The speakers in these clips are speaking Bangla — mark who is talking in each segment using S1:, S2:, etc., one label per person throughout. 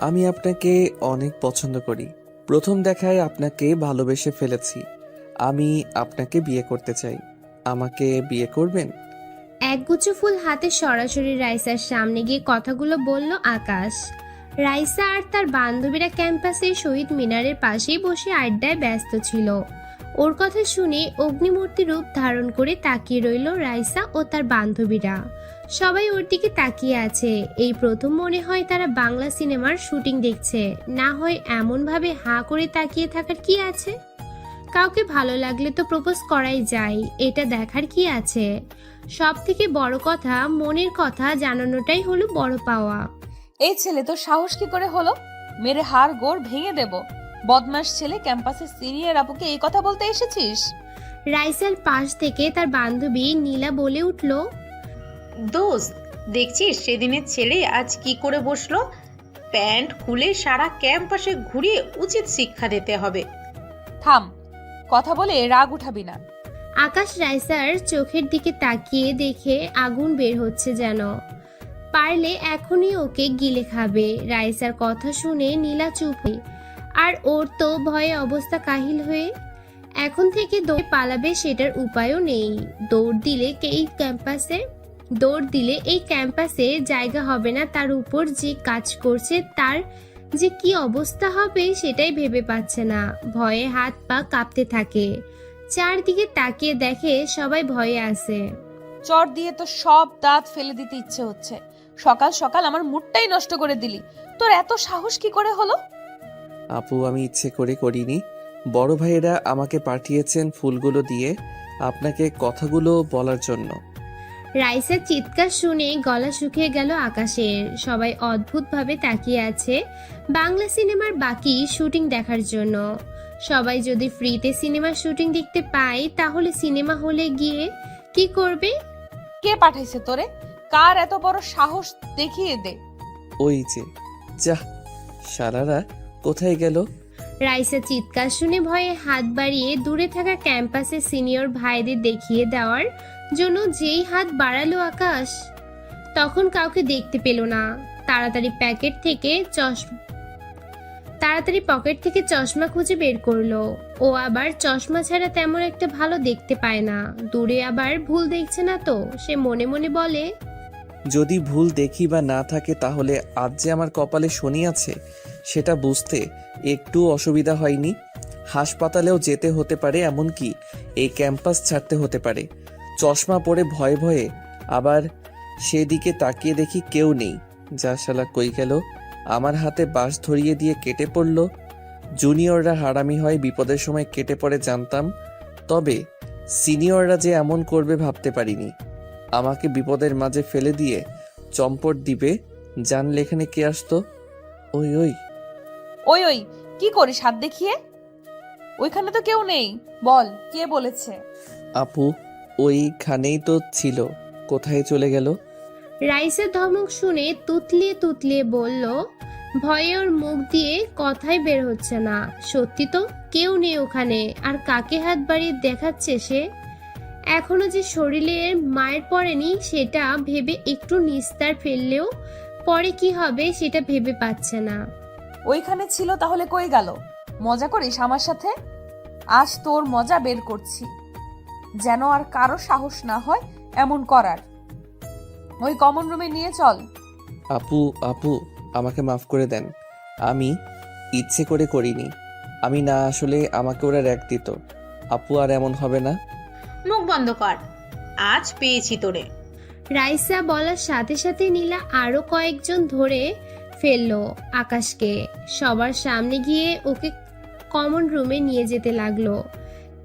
S1: আমি আপনাকে অনেক পছন্দ করি। প্রথম দেখায় আপনাকে ভালোবেসে ফেলেছি। আমি আপনাকে বিয়ে করতে চাই। আমাকে বিয়ে করবেন?
S2: একগুচ্ছ ফুল হাতে সরাসরি রাইসার সামনে গিয়ে কথাগুলো বলল আকাশ। রাইসা আর তার বান্ধবীরা ক্যাম্পাসের শহীদ মিনারের পাশেই বসে আড্ডায় ব্যস্ত ছিল। ওর কথা শুনে অগ্নিমূর্তি রূপ ধারণ করে তাকিয়ে রইল রাইসা ও তার বান্ধবীরা। সবাই ওর দিকে তাকিয়ে আছে। এই প্রথম মনে হয় তারা বাংলা সিনেমার শুটিং দেখছে। না হয় এমনভাবে হাঁ করে তাকিয়ে থাকার কি আছে? কাউকে ভালো লাগলে তো প্রপোজ করাই যায়, এটা দেখার কি আছে? সব থেকে বড় কথা, মনের কথা জানানোটাই হলো বড় পাওয়া।
S3: এই ছেলে তো সাহস কি করে হলো? মেরে হাড় গোড় ভেঙে দেব। বদমাস ছেলে, ক্যাম্পাসের সিনিয়র আপুকে এই কথা বলতে এসেছিস?
S2: রাইসার পাশ থেকে তার বান্ধবী নীলা বলে উঠল,
S4: দোস্ত, দেখছিস সেদিনের ছেলে আজ কি করে বসলো? প্যান্ট খুলে সারা ক্যাম্পাসে ঘুরিয়ে উচিত শিক্ষা দিতে হবে।
S3: থাম, কথা বলে রাগ উঠাবি না।
S2: আকাশ রাইসার চোখের দিকে তাকিয়ে দেখে আগুন বের হচ্ছে যেন। পারলে এখনই ওকে গিলে খাবে। রাইসার কথা শুনে নীলা চুপ হয়ে, আর ওর তো ভয়ে অবস্থা কাহিল হয়ে। এখন থেকে দৌড়ে পালাবে সেটার উপায়ও নেই। দৌড় দিলে এই ক্যাম্পাসে জায়গা হবে না। তার উপর যে কাজ করছে তার যে কি অবস্থা হবে সেটাই ভেবে পাচ্ছে না। ভয়ে হাত পা কাঁপতে থাকে। চারদিকে তাকিয়ে দেখে সবাই ভয়ে আছে।
S3: চট দিয়ে তো সব দাঁত ফেলে দিতে ইচ্ছে হচ্ছে। সকাল সকাল আমার মুডটাই নষ্ট করে দিলি। তোর এত সাহস কি করে হলো?
S1: আপু, আমি ইচ্ছে করে করিনি। বড় ভাইয়েরা আমাকে পাঠিয়েছেন ফুলগুলো দিয়ে আপনাকে কথাগুলো বলার জন্য।
S2: রাইসার চিৎকার শুনে গলা শুকিয়ে গেল আকাশের। সবাই অদ্ভুতভাবে তাকিয়ে আছে বাংলা সিনেমার বাকি শুটিং দেখার জন্য। সবাই যদি ফ্রিতে সিনেমার শুটিং দেখতে পায় তাহলে সিনেমা হলে গিয়ে কি করবে?
S3: কে পাঠাইছে তোরে? কার এত বড় সাহস দেখিয়ে দে।
S1: ওই যে, যাহ, শালারা কোথায় গেল?
S2: রাইসা চিৎকার শুনে ভয়ে হাত বাড়িয়ে দূরে থাকা ক্যাম্পাসের সিনিয়র ভাইদের দেখিয়ে দেওয়ার জন্য যেই হাত বাড়ালো আকাশ, তখন কাউকে দেখতে পেল না। তাড়াতাড়ি পকেট থেকে চশমা খুঁজে বের করলো। ও আবার চশমা ছাড়া তেমন একটা ভালো দেখতে পায় না। দূরে আবার ভুল দেখছে না তো। সে মনে মনে বলে,
S1: যদি ভুল দেখি বা না থাকে তাহলে আজ যে আমার কপালে শনি আছে সেটা বুঝতে একটু অসুবিধা হয়নি। হাসপাতালেও যেতে হতে পারে, এমনকি এই ক্যাম্পাস ছাড়তে হতে পারে। চশমা পরে ভয়ে ভয়ে আবার সেদিকে তাকিয়ে দেখি কেউ নেই। যা শালা, কই গেল? আমার হাতে বাঁশ ধরিয়ে দিয়ে কেটে পড়ল। জুনিয়ররা হারামি হয়, বিপদের সময় কেটে পড়ে জানতাম, তবে সিনিয়ররা যে এমন করবে ভাবতে পারিনি। আমাকে বিপদের মাঝে ফেলে দিয়ে চম্পট দিবে। জানলে এখানে কে আসতো? ওই ওই
S3: ওই ওই কি করিস হাত দেখিয়ে? ওইখানে তো কেউ নেই। বল, কে বলেছে?
S1: আপু, ওইখানেই তো ছিল, কোথায় চলে গেল?
S2: রাইসের ধমক শুনে তুতলিয়ে তুতলিয়ে বলল, ভয়ে ওর মুখ দিয়ে কথাই বের হচ্ছে না। সত্যি তো কেউ নেই ওখানে। আর কাকে হাত বাড়িয়ে দেখাচ্ছে সে? এখনো যে শরীরে মায়ের পড়েনি সেটা ভেবে একটু নিস্তার ফেললেও পরে কি হবে সেটা ভেবে পাচ্ছে না।
S3: ওইখানে ছিল তাহলে কই গেল? মজা করিস আমার সাথে? আজ তোর মজা বের করছি, যেন আর কারো সাহস না হয় এমন করার। ওই কমন রুমে নিয়ে চল।
S1: আপু আপু, আমাকে মাফ করে দেন। আমি ইচ্ছে করে করিনি। আমি না আসলে আমাকে ওরা র‍্যাক দিত। আপু, আর এমন হবে না।
S4: মুখ বন্ধ কর, আজ পেয়েছি তোরে।
S2: রাইসা বলার সাথে সাথে নীলা আরো কয়েকজন ধরে ফেললো আকাশকে। সবার সামনে গিয়ে ওকে কমন রুমে নিয়ে যেতে লাগলো।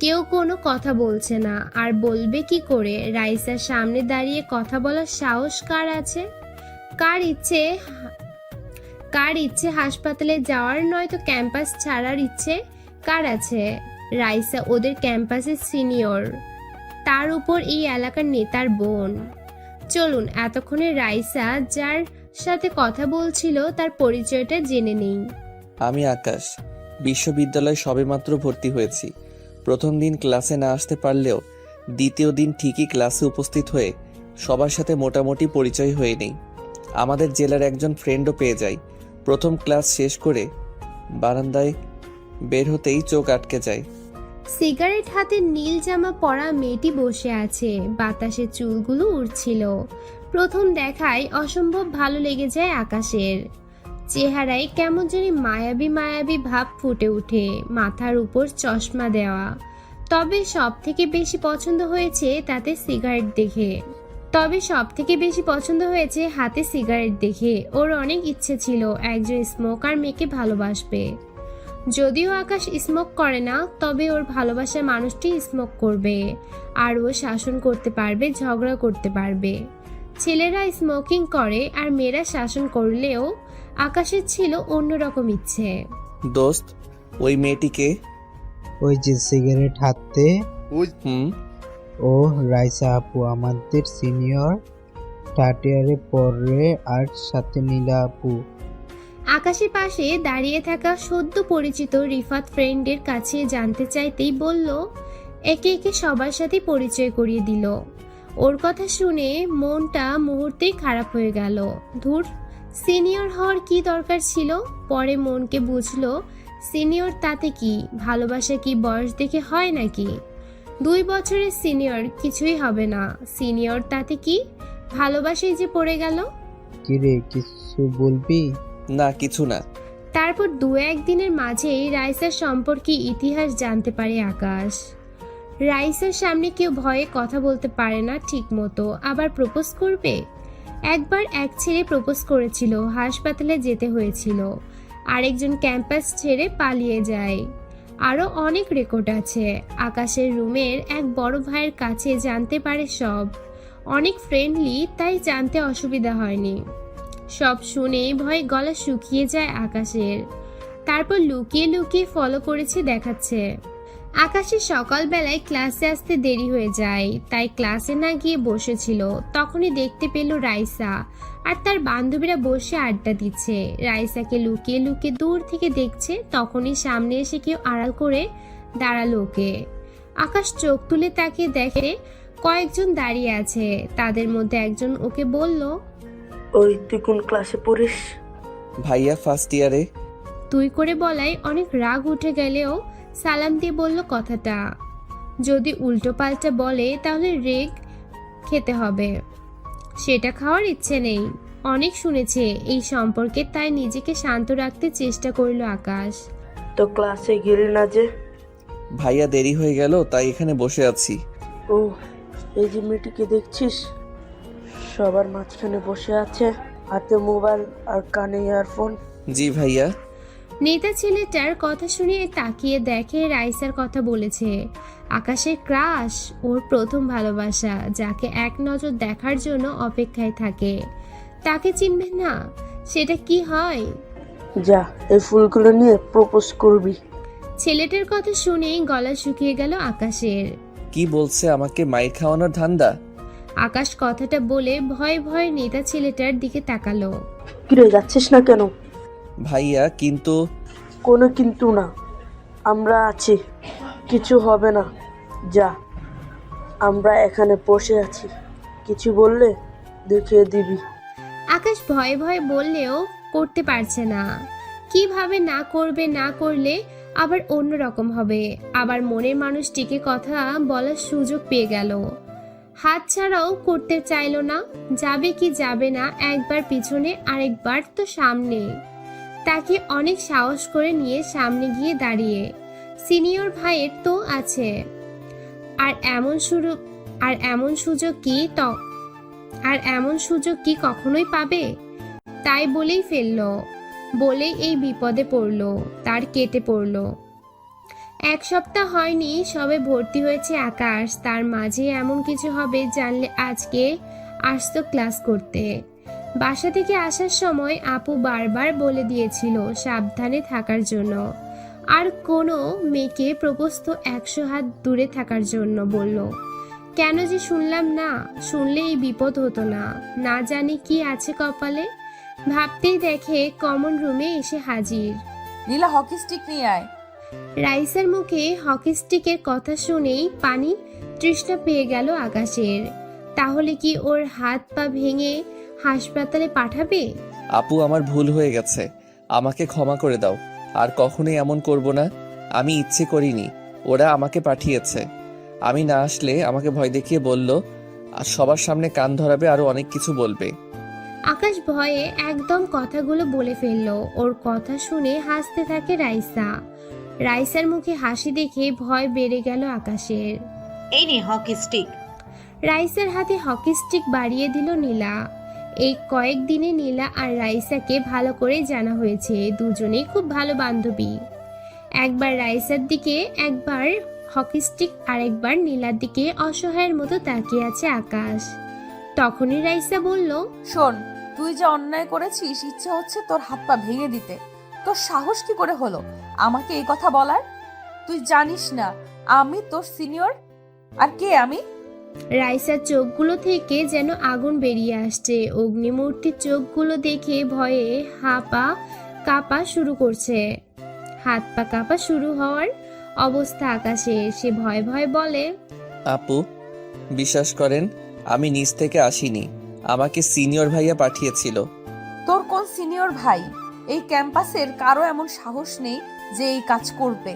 S2: কেউ কোনো কথা বলছে না, আর বলবে কি করে? রাইসার সামনে দাঁড়িয়ে কথা বলার সাহস কার আছে? কার ইচ্ছে হাসপাতালে যাওয়ার, নয়তো ক্যাম্পাস ছাড়ার ইচ্ছে কার আছে? রাইসা ওদের ক্যাম্পাসের সিনিয়র, তার উপর এই এলাকার নেতার বোন। চলুন এতক্ষণে রাইসা যার সাথে কথা বলছিল তার পরিচয়টা জেনে নেই।
S1: আমি আকাশ, বিশ্ববিদ্যালয়ে সবেমাত্র ভর্তি হয়েছি। প্রথম দিন ক্লাসে না আসতে পারলেও দ্বিতীয় দিন ঠিকই ক্লাসে উপস্থিত হয়ে সবার সাথে মোটামুটি পরিচয় হয়ে নেই। আমাদের জেলার একজন ফ্রেন্ডও পেয়ে যাই। প্রথম ক্লাস শেষ করে বারান্দায় বের হতেই চোখ আটকে যায়।
S2: সিগারেট হাতে নীল জামা পরা মেয়েটি বসে আছে, বাতাসে চুলগুলো উড়ছিল। প্রথম দেখায় অসম্ভব ভালো লেগে যায় আকাশের। চেহারায় কেমন জানি মায়াবী মায়াবী ভাব ফুটে ওঠে, মাথার উপর চশমা দেওয়া। তবে সব থেকে বেশি পছন্দ হয়েছে হাতে সিগারেট দেখে। ওর অনেক ইচ্ছে ছিল একজন স্মোকার মেয়েকে ভালোবাসবে। যদিও আকাশ স্মোক করে না, তবে ওর ভালোবাসার মানুষটি স্মোক করবে, আর ও শাসন করতে পারবে, ঝগড়া করতে পারবে। ছেলেরা স্মোকিং করে আর মেয়েরা শাসন করলেও আকাশের ছিল অন্যরকম ইচ্ছে।
S1: দোস্ত, ওই মেয়েটিকে?
S5: ওই যে সিগারেট হাতে,
S1: হুম।
S5: ও রাইসা আপু, আমাদের সিনিয়র, থার্ড ইয়ারে পড়ে, আর সাথে নীলা আপু।
S2: আকাশের পাশে দাঁড়িয়ে থাকা সদ্য পরিচিত রিফাত ফ্রেন্ডের কাছে জানতে চাইতেই বলল, একে একে সবার সাথে পরিচয় করিয়ে দিল। ওর কথা শুনে মনটা মুহূর্তেই খারাপ হয়ে গেল। ধুর, সিনিয়র হওয়ার কি দরকার ছিল? পরে মনকে বুঝলো, সিনিয়র তাতে কি, ভালোবাসা কি বয়স দেখে হয় নাকি? 2 বছরের সিনিয়র কিছুই হবে না, সিনিয়র তাতে কি, ভালোবাসায় যে পড়ে গেল।
S5: কিরে, কিছু বলবি?
S1: না, কিছু না।
S2: তারপর 2-1 দিনের মাঝেই রাইসার সম্পর্কে ইতিহাস জানতে পারে আকাশ। রাইসার সামনে কেউ ভয়ে কথা বলতে পারে না ঠিক মতো, আবার প্রপোজ করবে। একবার এক ছেলে প্রপোজ করেছিল, হাসপাতালে যেতে হয়েছিল। আরেকজন ক্যাম্পাস ছেড়ে পালিয়ে যায়। আরও অনেক রেকর্ড আছে। আকাশের রুমের এক বড় ভাইয়ের কাছে জানতে পারে সব। অনেক ফ্রেন্ডলি, তাই জানতে অসুবিধা হয়নি। সব শুনে ভয়ে গলা শুকিয়ে যায় আকাশের। তারপর লুকিয়ে লুকিয়ে ফলো করেছে দেখাচ্ছে। আকাশের সকালবেলায় ক্লাসে আসতে দেরি হয়ে যায়, তাই ক্লাসে না গিয়ে বসেছিল। তখনই দেখতে পেল রাইসা আর তার বান্ধবীরা বসে আড্ডা দিচ্ছে। রাইসাকে লুকিয়ে লুকিয়ে দূর থেকে দেখছে, তখনই সামনে এসে কেউ আড়াল করে দাঁড়ালো ওকে। আকাশ চোখ তুলে তাকিয়ে দেখে কয়েকজন দাঁড়িয়ে আছে। তাদের মধ্যে একজন ওকে বলল,
S6: ওই তুই কোন ক্লাসে পড়িস?
S1: ভাইয়া ফার্স্ট ইয়ারে।
S2: তুই করে বলায় অনেক রাগ উঠে গেলেও সালাম দিয়ে বলল কথাটা। যদি উল্টো পাল্টা বলে তাহলে রেগ খেতে হবে, সেটা খাওয়ার ইচ্ছে নেই। অনেক শুনেছে এই সম্পর্কে, তাই নিজেকে শান্ত রাখতে চেষ্টা করল আকাশ।
S6: তো ক্লাসে গেলি না যে?
S1: ভাইয়া দেরি হয়ে গেল, তাই এখানে বসে আছি।
S6: ও, এই যে মেয়েটিকে দেখছিস, সবার মাঝখানে বসে আছে, হাতে মোবাইল আর কানে ইয়ারফোন।
S1: জি ভাইয়া।
S2: নেতা ছেলেটার কথা শুনে তাকিয়ে দেখে রাইসার কথা বলেছে। আকাশের ক্রাশ, ওর প্রথম ভালোবাসা, যাকে এক নজর দেখার জন্য অপেক্ষায় থাকে। তাকে চিনবে না, সেটা কি হয়?
S6: যা, এই ফুলগুলো নিয়ে প্রপোজ করবি।
S2: ছেলেটার কথা শুনেই গলা শুকিয়ে গেল আকাশের।
S1: কি বলছে, আমাকে মাইর খাওয়ানোর ধান্দা?
S2: আকাশ কথাটা বলে ভয় ভয় নেতা ছেলেটার দিকে তাকালো।
S6: কিরে, যাচ্ছিস না কেন?
S1: ভাইয়া কিন্তু।
S6: কোনো কিন্তু না, আমরা আছি, কিছু হবে না। যা, আমরা এখানে বসে আছি, কিছু বললে দেখিয়ে দিবি।
S2: আকাশ ভয়ে ভয়ে বললেও করতে পারছে না। কিভাবে না করবে, না করলে আবার অন্যরকম হবে। আবার মনের মানুষটিকে কথা বলার সুযোগ পেয়ে গেল। হাত ছাড়াও করতে চাইলো না। যাবে কি যাবে না, একবার পিছনে আরেকবার তো সামনে। তাকে অনেক সাহস করে নিয়ে সামনে গিয়ে দাঁড়িয়ে। সিনিয়র ভাইয়ের তো আছে, আর এমন সুযোগ কি কখনোই পাবে? তাই বলেই ফেললো, বলেই এই বিপদে পড়লো, তার কেটে পড়লো। 1 সপ্তাহ হয়নি সবে ভর্তি হয়েছে আকাশ, তার মাঝে এমন কিছু হবে জানলে আজকে আসতো ক্লাস করতে। বাসা থেকে আসার সময় আপু বারবার বলে দিয়েছিল সাবধানে থাকার জন্য, আর কোনো মেয়েকে প্রপোজ তো 100 হাত দূরে থাকার জন্য বলল। কেন যে শুনলাম না, শুনলে এই বিপদ হতো না। না জানি কি আছে কপালে। ভাবতেই দেখে কমন রুমে এসে হাজির।
S3: নীলা, হকি স্টিক নিয়ে আয়।
S2: রাইসার মুখে হকি স্টিকের কথা শুনেই পানি তৃষ্ণা পেয়ে গেল আকাশের। তাহলে কি ওর হাত পা ভেঙে হাসপাতালে পাঠাবে?
S1: আপু, আমার ভুল হয়ে গেছে, আমাকে ক্ষমা করে দাও, আর কখনোই এমন করব না। আমি ইচ্ছে করিনি, ওরা আমাকে পাঠিয়েছে। আমি না আসলে আমাকে ভয় দেখিয়ে বলল আর সবার সামনে কান ধরাবে, আরো অনেক কিছু বলবে।
S2: আকাশ ভয়ে একদম কথাগুলো বলে ফেললো। ওর কথা শুনে হাসতে থাকে রাইসা। রাইসার মুখে হাসি দেখে ভয় বেড়ে গেল আকাশের।
S4: এই নে হকি স্টিক।
S2: রাইসার হাতে হকি স্টিক বাড়িয়ে দিল নীলা। এই কয়েকদিনে নীলা আর রাইসাকে ভালো করে জানা হয়েছে, দুজনেই খুব ভালো বান্ধবী। একবার রাইসার দিকে, একবার হকি স্টিক, আরেকবার নীলার দিকে অসহায়ের মতো তাকিয়ে আছে আকাশ। তখনই রাইসা বলল,
S3: শোন, তুই যে অন্যায় করেছিস, ইচ্ছে হচ্ছে তোর হাত পা ভেঙে দিতে। তোর সাহস কি করে হলো আমাকে এই কথা বলার? তুই জানিস না আমি তোর সিনিয়র? আর কে আমি?
S2: রাইসার চোখগুলো থেকে যেন আগুন বেরিয়ে আসছে। অগ্নিমূর্তির চোখগুলো দেখে ভয়ে কাঁপা শুরু করছে। হাত পা কাঁপা শুরু হওয়ার অবস্থা আকাশের। সে ভয়ে ভয়ে বলে,
S1: আপু, বিশ্বাস করেন আমি নিজ থেকে আসিনি, আমাকে সিনিয়র ভাইয়া পাঠিয়েছিল।
S3: তোর কোন সিনিয়র ভাই? এই ক্যাম্পাসের কারো এমন সাহস নেই যে এই কাজ করবে।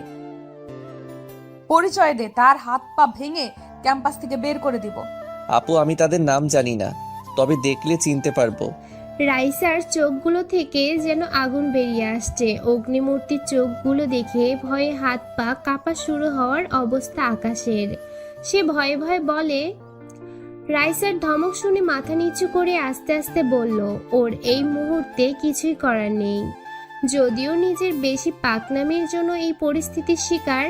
S3: পরিচয় দে, তার হাত পা ভেঙে ক্যাম্পাস থেকে বের করে দিব।
S1: আপু, আমি তাদের নাম জানি না, তবে দেখলে চিনতে পারবো।
S2: রাইসার চোখগুলো থেকে যেন আগুন বেরিয়ে আসছে। অগ্নিমূর্তির চোখগুলো দেখে ভয়ে হাত পা কাঁপা শুরু হওয়ার অবস্থা আকাশের। সে ভয়ে ভয়ে বলে, রাইসার ধমক শুনে মাথা নিচু করে আস্তে আস্তে বলল, ওর এই মুহূর্তে কিছুই করার নেই। যদিও নিজের বেশি পাকনামির জন্য এই পরিস্থিতির শিকার,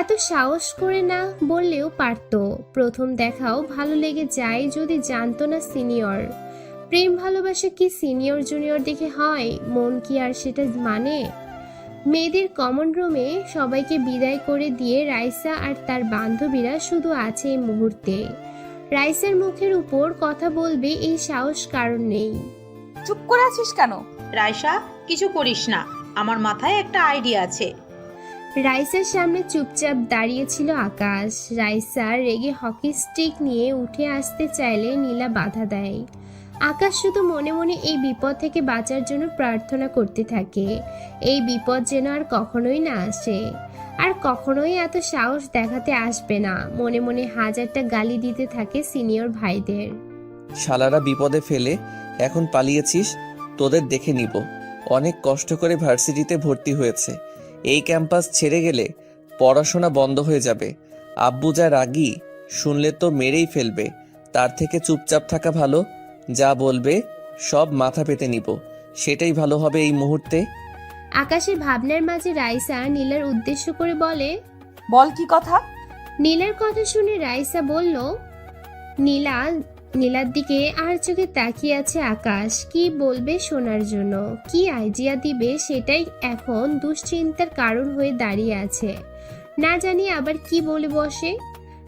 S2: এত সাহস করে না বললেও পারতো। প্রথম দেখাও ভালো লেগে যায় যদি জানতো না সিনিয়র। প্রেম ভালোবাসা কি সিনিয়র জুনিয়র দেখে হয়? মন কি আর সেটা মানে? মেয়েদের কমন রুমে সবাইকে বিদায় করে দিয়ে রাইসা আর তার বান্ধবীরা শুধু আছে এই মুহূর্তে। রাইসার মুখের উপর কথা বলবে এই সাহস কারণ নেই।
S3: চুপ করে আছিস কেন?
S4: রাইসা, কিছু করিস না, আমার মাথায় একটা আইডিয়া আছে।
S2: রাইসার সামনে চুপচাপ দাঁড়িয়েছিল আকাশ। রাইসা রেগে হকি স্টিক নিয়ে উঠে আসতে চাইলে নীলা বাধা দেয়। আকাশ শুধু মনে মনে এই বিপদ থেকে বাঁচার জন্য প্রার্থনা করতে থাকে, এই বিপদ যেন আর কখনোই না আসে, আর কখনোই এত সাহস দেখাতে আসবে না। মনে মনে হাজারটা গালি দিতে থাকে সিনিয়র ভাইদের।
S1: শালারা বিপদে ফেলে এখন পালিয়েছিস, তোদের দেখে নিব। অনেক কষ্ট করে ভার্সিটিতে ভর্তি হয়েছে, এই ক্যাম্পাস ছেড়ে গেলে পড়াশোনা বন্ধ হয়ে যাবে। আব্বু যা রাগী, শুনলে তো মেরেই ফেলবে। তার থেকে চুপচাপ থাকা ভালো। যা বলবে সব মাথা পেতে নিব, সেটাই ভালো হবে এই মুহূর্তে।
S2: আকাশের ভাবনার মাঝে রাইসা নীলার উদ্দেশ্য করে বলে,
S3: বল কি কথা?
S2: নীলার কথা শুনে রাইসা বলল, নীলার দিকে আর চোখে তাকিয়ে আছে আকাশ। কি বলবে শোনার জন্য, কি আইডিয়া দিবে সেটাই এখন দুশ্চিন্তার কারণ হয়ে দাঁড়িয়ে আছে। না জানি আবার কি বলে বসে।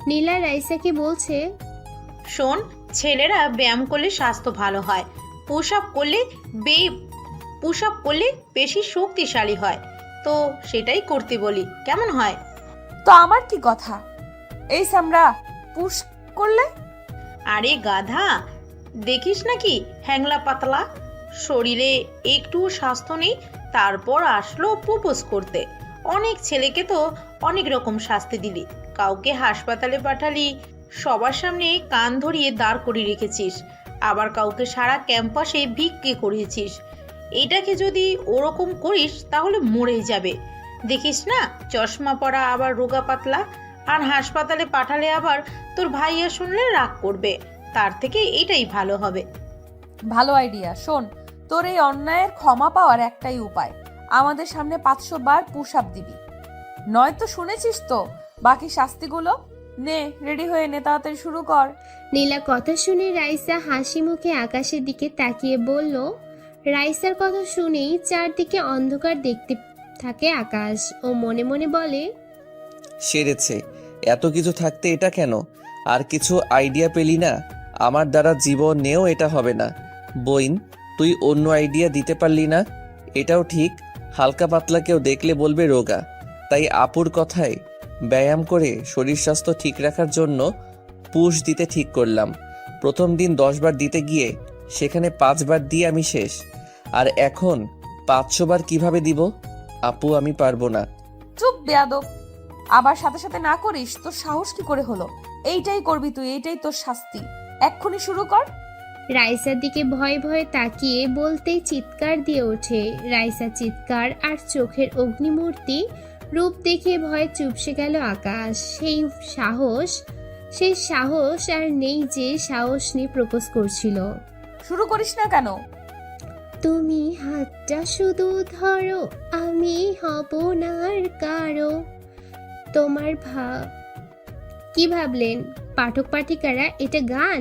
S2: নীলা রাইসাকে বলছে,
S4: শোন, ছেলেরা ব্যায়াম করলে স্বাস্থ্য ভালো হয়, পুশ আপ করলে বেশি শক্তিশালী হয়, তো সেটাই করতে বলি, কেমন হয়?
S3: তো আমার কি কথা? এই সামরা পুশ করলে?
S4: আরে গাধা, দেখিস নাকি হ্যাংলা পাতলা, শরীরে একটু স্বাস্থ্য নেই, তারপর আসলো প্রপোজ করতে। অনেক ছেলেকে তো অনেক রকম শাস্তি দিলি, কাউকে হাসপাতালে পাঠালি, সবার সামনে কান ধরিয়ে দাঁড় করিয়ে রেখেছিস, আবার কাউকে সারা ক্যাম্পাসে ভিক্ষে করিয়েছিস। এটাকে যদি ওরকম করিস তাহলে মরেই যাবে। দেখিস না, চশমা পরা, আবার রোগা পাতলা, আর হাসপাতালে পাঠালে আবার তোর ভাইয়া শুনলে রাগ করবে। তার থেকে এটাই ভালো হবে।
S3: ভালো আইডিয়া। শোন, তোর এই অন্যায়ের ক্ষমা পাওয়ার একটাই উপায়, আমাদের সামনে 500 বার পুশ আপ দিবি। নয়তো শুনেছিস তো বাকি শাস্তিগুলো। নে, রেডি হয়ে নে, তাড়াতাড়ি শুরু কর।
S2: নীলা কথা শুনে রাইসা হাসি মুখে আকাশের দিকে তাকিয়ে বলল। রাইসার কথা শুনেই চারদিকে অন্ধকার দেখতে থাকে আকাশ। ও মনে মনে বলে,
S1: সেরেছে, এত কিছু থাকতে এটা কেন? আর কিছু আইডিয়া পেলি না? আমার দ্বারা জীবনেও এটা হবে না। বইন, তুই অন্য আইডিয়া দিতে পারলি না? এটাও ঠিক, হালকা পাতলা কেউ দেখলে বলবে রোগা। তাই আপুর কথায় ব্যায়াম করে শরীর স্বাস্থ্য ঠিক রাখার জন্য পুশ দিতে ঠিক করলাম। প্রথম দিন 10 বার দিতে গিয়ে সেখানে 5 বার দিয়ে আমি শেষ। আর এখন 500 বার কিভাবে দিব? আপু আমি পারবো না।
S3: চুপ বেয়াদব, আবার সাথে সাথে না করিস তোর সাহস কি করে হলো? এইটাই করবি তুই, এইটাই তোর শাস্তি। এক্ষুনি শুরু কর।
S2: রাইসার দিকে ভয়ে ভয়ে তাকিয়ে বলতেই চিৎকার দিয়ে ওঠে। রাইসার চিৎকার আর চোখের অগ্নিমূর্তি রূপ দেখে ভয়ে চুপসে গেল আকাশ। সেই সাহস আর নেই যে সাহস নিয়ে প্রপোজ করছিল।
S3: শুরু করিস না কেন?
S2: তুমি হাতটা শুধু ধরো, আমি হব না আর কারো। তোমার কি ভাবলেন পাঠক পাঠিকারা এটা গান?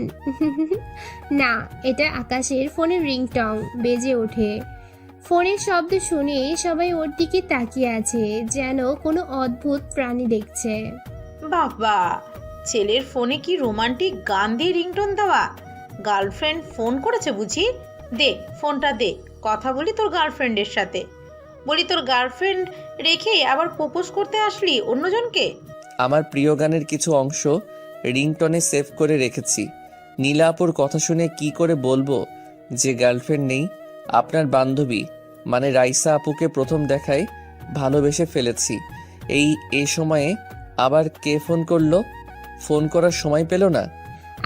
S2: না, এটা আকাশের ফোনের রিংটং বেজে ওঠে। ফোনের শব্দ শুনে সবাই ওর দিকে তাকিয়ে আছে, যেন কোনো অদ্ভুত প্রাণী দেখছে।
S4: বাবা, ছেলের ফোনে কি রোমান্টিক গান দিয়ে রিংটোন দেওয়া? গার্লফ্রেন্ড ফোন করেছে বুঝি? দে ফোনটা দে, কথা বলি তোর গার্লফ্রেন্ডের সাথে। বলি তোর গার্লফ্রেন্ড রেখে আবার প্রপোজ করতে আসলি অন্যজনকে?
S1: আমার প্রিয় গানের কিছু অংশ রিংটনে সেভ করে রেখেছি। নীলা আপুর কথা শুনে কি করে বলবো যে গার্লফ্রেন্ড নেই? আপনার বান্ধবী মানে রাইসা আপুকে প্রথম দেখায় ভালোবেসে ফেলেছি। এই সময়ে আবার কে ফোন করলো? ফোন করার সময় পেল না।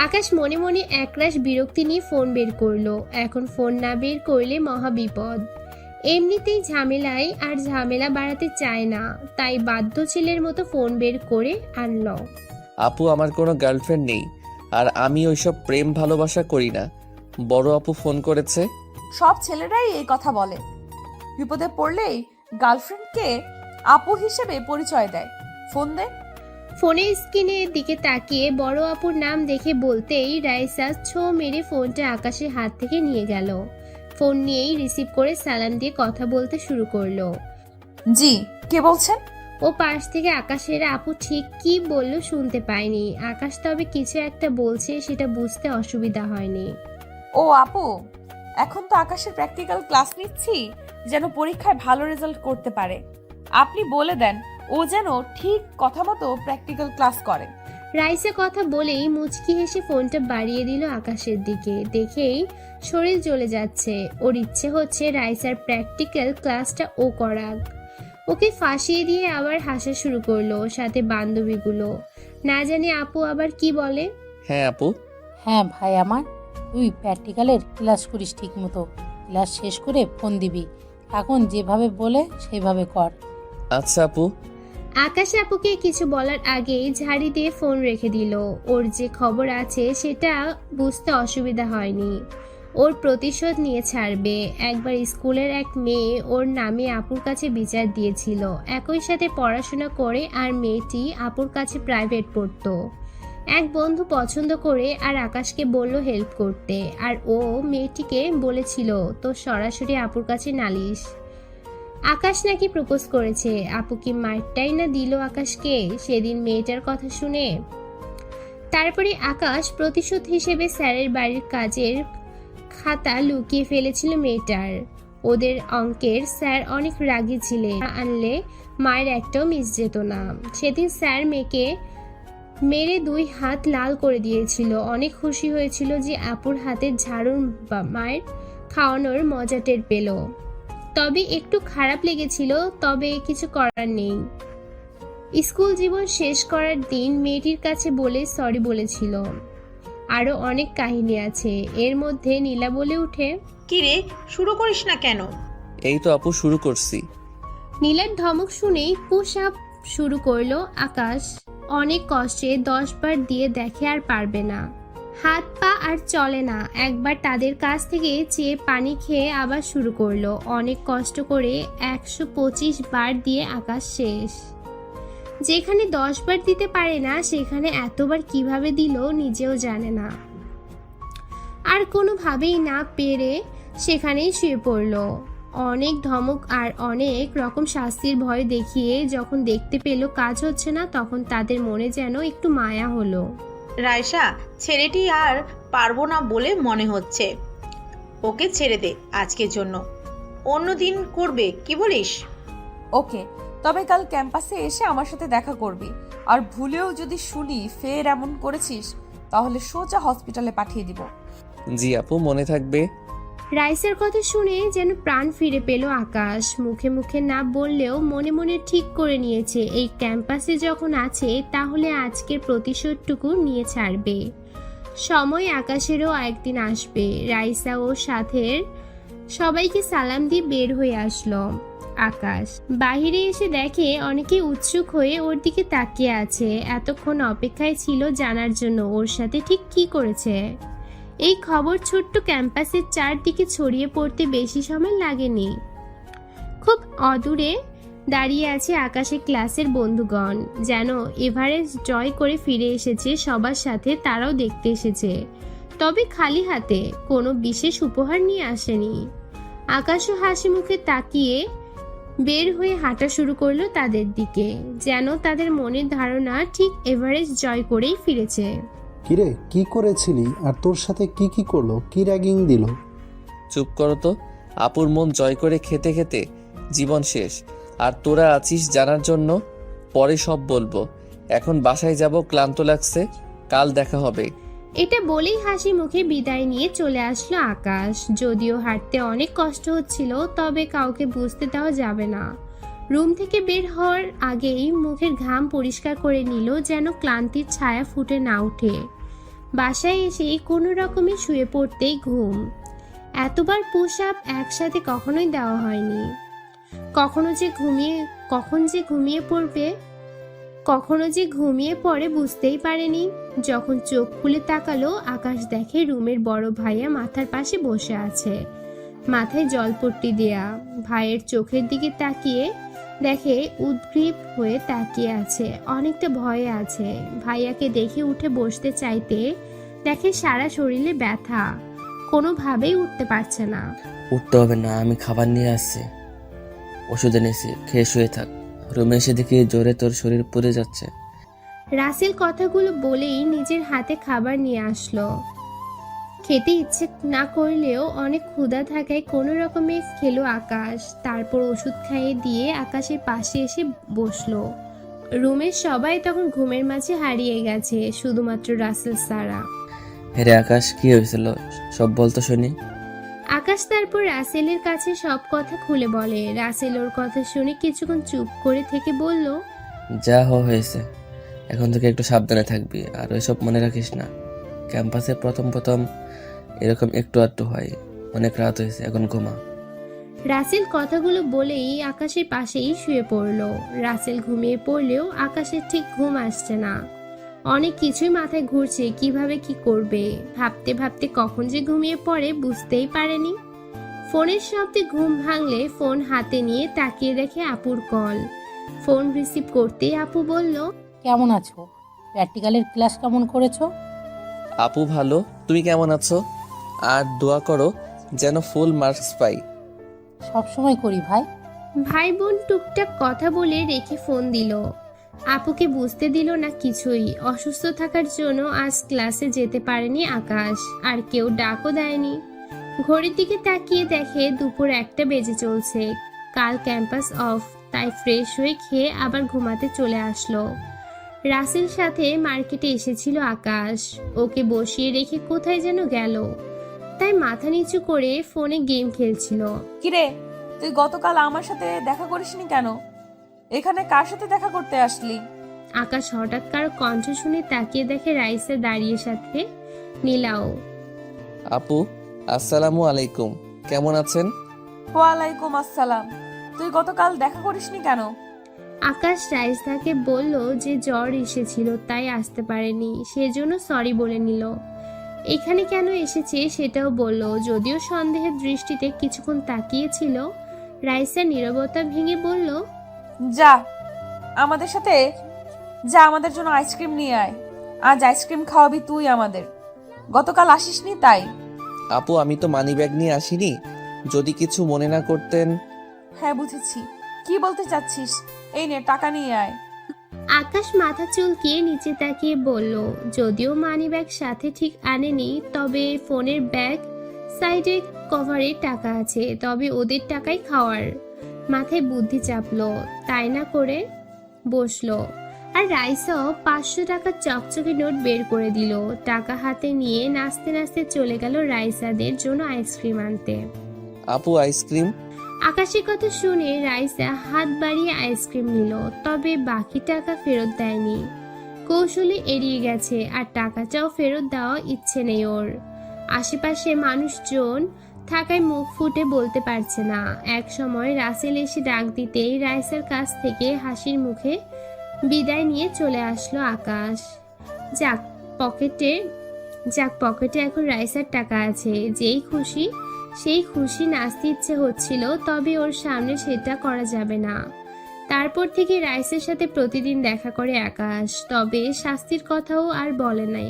S2: আকাশ মনে মনে একরাশ বিরক্তি নিয়ে ফোন বের করলো। এখন ফোন না বের করলে মহা বিপদ। এমনিতেই ঝামেলা বাড়াতে চায় না, তাই বাধ্য ছেলের মতো ফোন বের করে আনলো।
S1: আপু আমার কোনো গার্লফ্রেন্ড নেই, আর আমি ওইসব প্রেম ভালোবাসা করি না। বড় আপু ফোন করেছে।
S3: সব ছেলেরাই এই কথা বলে, বিপদে পড়লেই গার্লফ্রেন্ডকে আপু হিসেবে পরিচয় দেয়। ফোন দে।
S2: ফোনের স্ক্রিনের দিকে তাকিয়ে বড় আপুর নাম দেখে বলতেই রাইসা ছো মেরে ফোনটা আকাশের হাত থেকে নিয়ে গেল। ফোন নিয়েই রিসিভ করে সালাম দিয়ে কথা বলতে শুরু করলো।
S3: জি, কে বলছেন?
S2: ও পাশ থেকে আকাশের আপু ঠিক কি বলল শুনতে পায়নি। আকাশ তবে কিছু একটা বলছে, সেটা বুঝতে অসুবিধা হয়নি।
S3: ও আপু, এখন তো আকাশের প্র্যাকটিক্যাল ক্লাস নিচ্ছি, যেন পরীক্ষায় ভালো রেজাল্ট করতে পারে। আপনি বলে দেন ও যেন ঠিক কথা মতো প্র্যাকটিক্যাল ক্লাস করে।
S2: রাইসা কথা বলেই মুচকি হেসে ফোনটা বাড়িয়ে দিল আকাশের দিকে। দেখেই শরীর জ্বলে যাচ্ছে। ওর ইচ্ছে হচ্ছে রাইসার প্র্যাকটিক্যাল ক্লাসটা ও করাক। ওকে ফাঁসিয়ে দিয়ে আবার হাসা শুরু করলো, সাথে বান্ধবীগুলো। না জানি আপু আবার কি বলে।
S1: হ্যাঁ আপু।
S7: হ্যাঁ ভাই আমার, তুই প্র্যাকটিক্যালের ক্লাস করিস ঠিক মতো। ক্লাস শেষ করে ফোন দিবি। এখন যেভাবে বলে সেভাবে কর।
S1: আচ্ছা আপু।
S2: আকাশ আপুকে কিছু বলার আগেই ঝাড়ি দিয়ে ফোন রেখে দিল। ওর যে খবর আছে সেটা বুঝতে অসুবিধা হয়নি। ওর প্রতিশোধ নিয়ে ছাড়বে। একবার স্কুলের এক মেয়ে ওর নামে আপুর কাছে বিচার দিয়েছিল। একই সাথে পড়াশোনা করে আর মেয়েটি আপুর কাছে প্রাইভেট পড়তো। এক বন্ধু পছন্দ করে আর আকাশকে বলল হেল্প করতে, আর ও মেয়েটিকে বলেছিল তো সরাসরি আপুর কাছে নালিশ। আকাশ নাকি প্রপোজ করেছে। আপু কি মারটাই না দিল আকাশকে সেদিন মেয়েটার কথা শুনে। তারপরে আকাশ প্রতিশোধ হিসেবে স্যারের বাড়ির কাজের খাতা লুকিয়ে ফেলেছিল মেয়েটার। ওদের অঙ্কের স্যার অনেক রাগী ছিলেন, আনলে মায়ের একটাও মিস যেত না। সেদিন স্যার মেয়েকে মেরে 2 হাত লাল করে দিয়েছিল। অনেক খুশি হয়েছিল যে আপুর হাতের ঝাড়ুর মায়ের খাওয়ানোর মজা টের পেল। তবে একটু খারাপ লেগেছিল, তবে কিছু করার নেই। স্কুল জীবন শেষ করার দিন মেয়েটির কাছে বলে সরি বলেছিল। আরো অনেক কাহিনী আছে। এর মধ্যে নীলা বলে উঠে,
S4: কি রে, শুরু করিস না কেন?
S1: এই তো আপু শুরু করছি।
S2: নীলার ধমক শুনেই পুশ আপ শুরু করলো আকাশ। অনেক কষ্টে 10 বার দিয়ে দেখে আর পারবে না। হাত পা আর চলে না। একবার তাদের কাছ থেকে চেয়ে পানি খেয়ে আবার শুরু করলো। অনেক কষ্ট করে 125 বার দিয়ে আকাশ শেষ। যেখানে 10 বার দিতে পারে না সেখানে এতবার কিভাবে দিল নিজেও জানে না। আর কোনোভাবেই না পেরে সেখানেই শুয়ে পড়লো। অনেক ধমক আর অনেক রকম শাস্তির ভয় দেখিয়ে যখন দেখতে পেল কাজ হচ্ছে না, তখন তাদের মনে যেন একটু মায়া হলো।
S4: রাইসা, ছেলেটি আর পারবো না বলে মনে হচ্ছে। ওকে ছেড়ে দে আজকের জন্য, অন্য দিন করবে, কি বলিস?
S3: ওকে, তবে কাল ক্যাম্পাসে এসে আমার সাথে দেখা করবি। আর ভুলেও যদি শুনি ফের এমন করেছিস, তাহলে সোজা হসপিটালে পাঠিয়ে দিব।
S1: জি আপু, মনে থাকবে।
S2: রাইসার কথা শুনে যেন প্রাণ ফিরে পেল আকাশ। মুখে মুখে না বললেও মনে মনে ঠিক করে নিয়েছে এই ক্যাম্পাসে যখন আছে তাহলে আজকের প্রতিশোধটুকু নিয়ে ছাড়বে। সময় আকাশেরও একদিন আসবে। রাইসা ও সাথের সবাইকে সালাম দিয়ে বের হয়ে আসলো আকাশ। বাহিরে এসে দেখে অনেকে উৎসুক হয়ে ওর দিকে তাকিয়ে আছে। এতক্ষণ অপেক্ষায় ছিল জানার জন্য ওর সাথে ঠিক কি করেছে। এই খবর ছোট্ট ক্যাম্পাসের চারদিকে ছড়িয়ে পড়তে বেশি সময় লাগেনি। খুব অদূরে দাঁড়িয়ে আছে আকাশের ক্লাসের বন্ধুগণ, যেন এভারেস্ট জয় করে ফিরে এসেছে সবার সাথে। তারাও দেখতে এসেছে, তবে খালি হাতে, কোনো বিশেষ উপহার নিয়ে আসেনি। আকাশও হাসি মুখে তাকিয়ে বের হয়ে হাঁটা শুরু করলো তাদের দিকে, যেন তাদের মনের ধারণা ঠিক এভারেস্ট জয় করেই ফিরেছে।
S8: কিরে, কি করেছিলি? আর তোর সাথে কি কি করলো? কি র্যাগিং দিল?
S1: চুপ করো তো। আপুর মন জয় করে খেতে খেতে জীবন শেষ, আর তোরা আছিস জানার জন্য। পরে সব বলবো, এখন বাসায় যাব, ক্লান্ত লাগছে, কাল দেখা হবে।
S2: এটা বলেই হাসি মুখে বিদায় নিয়ে চলে আসলো আকাশ। যদিও হাঁটতে অনেক কষ্ট হচ্ছিল, তবে কাউকে বুঝতে দেওয়া যাবে না। রুম থেকে বের হওয়ার আগেই মুখের ঘাম পরিষ্কার করে নিল, যেন ক্লান্তির ছায়া ফুটে না ওঠে। বাসায় এসেই কোনো রকমে শুয়ে পড়তেই ঘুম। এতবার পুশ আপ একসাথে কখনোই দেওয়া হয়নি। কখনো যে ঘুমিয়ে পড়ে বুঝতেই পারেনি। যখন চোখ খুলে তাকালো, আকাশ দেখে রুমের বড় ভাইয়া মাথার পাশে বসে আছে, মাথায় জলপট্টি দেয়া। ভাইয়ের চোখের দিকে তাকিয়ে দেখে উদ্গ্রীব হয়ে তাকিয়ে আছে, অনেকটা ভয়ে আছে। ভাইয়াকে দেখে উঠে বসতে চাইতে দেখে সারা শরীরে ব্যথা, কোনোভাবেই উঠতে পারছে না।
S9: উঠতে হবে না, আমি খাবার নিয়ে আসছি, ওষুধ এনেছি, খেয়ে শুয়ে থাক। রুমে এসে দেখি জোরে তোর শরীর পুড়ে যাচ্ছে।
S2: রাসেল কথাগুলো বলেই নিজের হাতে খাবার নিয়ে আসলো। খেতে ইচ্ছে না করলেও অনেক ক্ষুধা থাকায় কোনো রকমে খেলো আকাশ। তারপর ওষুধ খাইয়ে দিয়ে আকাশের পাশে এসে বসলো। রুমের সবাই তখন ঘুমের মাঝে হারিয়ে গেছে, শুধুমাত্র রাসেল ছাড়া।
S9: হেরে আকাশ, কি হয়েছিল সব বলতো শুনি।
S2: আকাশ তারপর রাসেলের কাছে সব কথা খুলে বলে। রাসেল ওর কথা শুনে কিছুক্ষণ চুপ করে থেকে বলল,
S9: যা হয়েছে, এখন থেকে একটু সাবধানে থাকবি, আর ওইসব মনে রাখিস না। ক্যাম্পাসে প্রথম এরকম একটু আধটু হয়। অনেক রাত হয়েছে, এখন ঘুমা।
S2: রাসেল কথাগুলো বলেই আকাশের পাশেই শুয়ে পড়লো। রাসেল ঘুমিয়ে পড়লেও আকাশের ঠিক ঘুম আসছে না। অনেক কিছুই মাথায় ঘুরছে, কিভাবে কি করবে। ভাবতে ভাবতে কখন যে ঘুমিয়ে পড়ে বুঝতেই পারেনি। ফোনের শব্দে ঘুম ভাঙলে ফোন হাতে নিয়ে তাকিয়ে দেখে আপুর কল। ফোন রিসিভ করতেই আপু বলল,
S7: কেমন আছো? প্র্যাকটিক্যালের ক্লাস কেমন করেছো?
S1: আপু ভালো, তুমি কেমন আছো? আর দোয়া করো যেন ফুল মার্কস পাই।
S7: সবসময় করি ভাই।
S2: ভাই বোন টুকটাক কথা বলে রেখে ফোন দিল। আপুকে বুঝতে দিল না কিছুই। অসুস্থ থাকার জন্য আজ ক্লাসে যেতে পারেনি আকাশ, আর কেউ ডাকও দেয়নি। ঘড়ির দিকে তাকিয়ে দেখে দুপুর 1টা বেজে চলছে। কাল ক্যাম্পাস অফ, তাই ফ্রেশ হয়ে খেয়ে আবার ঘুমাতে চলে আসলো। রাসেল সাথে মার্কেটে এসেছিল আকাশ, ওকে বসিয়ে রেখে কোথায় যেন গেল, তাই মাথা নিচু করে ফোনে গেম খেলছিল।
S3: কিরে, তুই গতকাল আমার সাথে দেখা করিসনি কেন? এখানে কার সাথে দেখা করতে আসলি?
S2: আকাশ হঠাৎ কারো কণ্ঠ শুনে তাকিয়ে দেখে রাইসা দাঁড়িয়ে, সাথে নীলাও।
S1: আপু আসসালামু আলাইকুম, কেমন আছেন?
S3: ওয়ালাইকুম আসসালাম। তুই গতকাল দেখা করিসনি কেন?
S2: আকাশ রাইসাকে বলল যে জ্বর এসেছিল তাই আসতে পারেনি, সেজন্য সরি বলে নিল। এখানে কেন এসেছে সেটাও বলল। যদিও সন্দেহের দৃষ্টিতে কিছুক্ষণ তাকিয়েছিল, রাইসা নীরবতা ভেঙে বলল,
S3: যা আমাদের সাথে, যা আমাদের জন্য আইসক্রিম নিয়ে আয়। আজ আইসক্রিম খাওয়াবি তুই আমাদের। গতকাল আসিসনি তাই।
S1: আপু আমি তো মানি ব্যাগ নিয়ে আসিনি, যদি কিছু মনে না করতেন।
S3: হ্যাঁ বুঝেছি, কি বলতে চাচ্ছিস? এই নে টাকা নিয়ে আয়।
S2: আকাশ মাথা চুলকিয়ে নিচে তাকিয়ে বলল, যদিও মানি ব্যাগ সাথে ঠিক আনেনি, তবে ফোনের ব্যাগ সাইডে কভারে টাকা আছে, তবে ওদের টাকাই খাওয়ার। মাথায় বুদ্ধি চাপলো, তাই না করে বসলো। আর রাইসাও 500 টাকার চকচকে নোট বের করে দিল। টাকা হাতে নিয়ে নাচতে নাচতে চলে গেল রাইসাদের জন্য আইসক্রিম আনতে।
S1: আপু আইসক্রিম।
S2: আকাশের কথা শুনে রাইসা হাত বাড়িয়ে আইসক্রিম নিল, তবে বাকি টাকা ফেরত দেয়নি। কৌশলে এড়িয়ে গেছে, আর টাকাটাও ফেরত দেওয়া ইচ্ছে নেই ওর। আশেপাশে মানুষজন থাকায় মুখ ফুটে বলতে পারছে না। এক সময় রাসেল এসে ডাক দিতেই রাইসার কাছ থেকে হাসির মুখে বিদায় নিয়ে চলে আসলো আকাশ। যাক পকেটে এখন রাইসার টাকা আছে। সেই খুশি নাচতে ইচ্ছে হচ্ছিল, তবে ওর সামনে সেটা করা যাবে না। তারপর থেকে রাইসের সাথে প্রতিদিন দেখা করে আকাশ, তবে শাস্তির কথাও আর বলে নাই।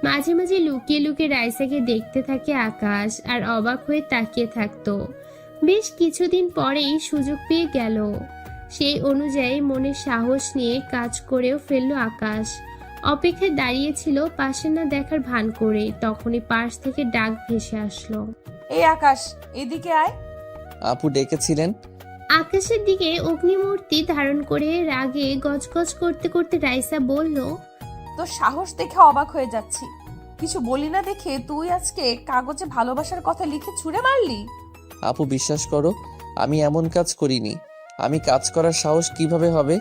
S2: মাঝে মাঝে লুকিয়ে লুকিয়ে রাইসাকে দেখতে থাকে আকাশ, আর অবাক হয়ে তাকিয়ে থাকতো। বেশ কিছুদিন পরেই সুযোগ পেয়ে গেল। সেই অনুযায়ী মনের সাহস নিয়ে কাজ করেও ফেলল আকাশ। অপেক্ষায় দাঁড়িয়েছিল পাশে না দেখার ভান করে, তখনই পাশ থেকে ডাক ভেসে আসলো।
S3: এই আকাশ, এদিকে আয়।
S1: আপু ডেকেছিলেন?
S2: আকাশের দিকে অগ্নিমূর্তি ধারণ করে রাগে গজগজ করতে করতে রাইসা বলল,
S3: তোর সাহস দেখে অবাক হয়ে যাচ্ছি। কিছু বলি না দেখে তুই আজকে কাগজে ভালোবাসার কথা লিখে ছুঁড়ে মারলি।
S1: আপু বিশ্বাস করো, আমি এমন কাজ করিনি। আমি কাজ করার সাহস কিভাবে হবে?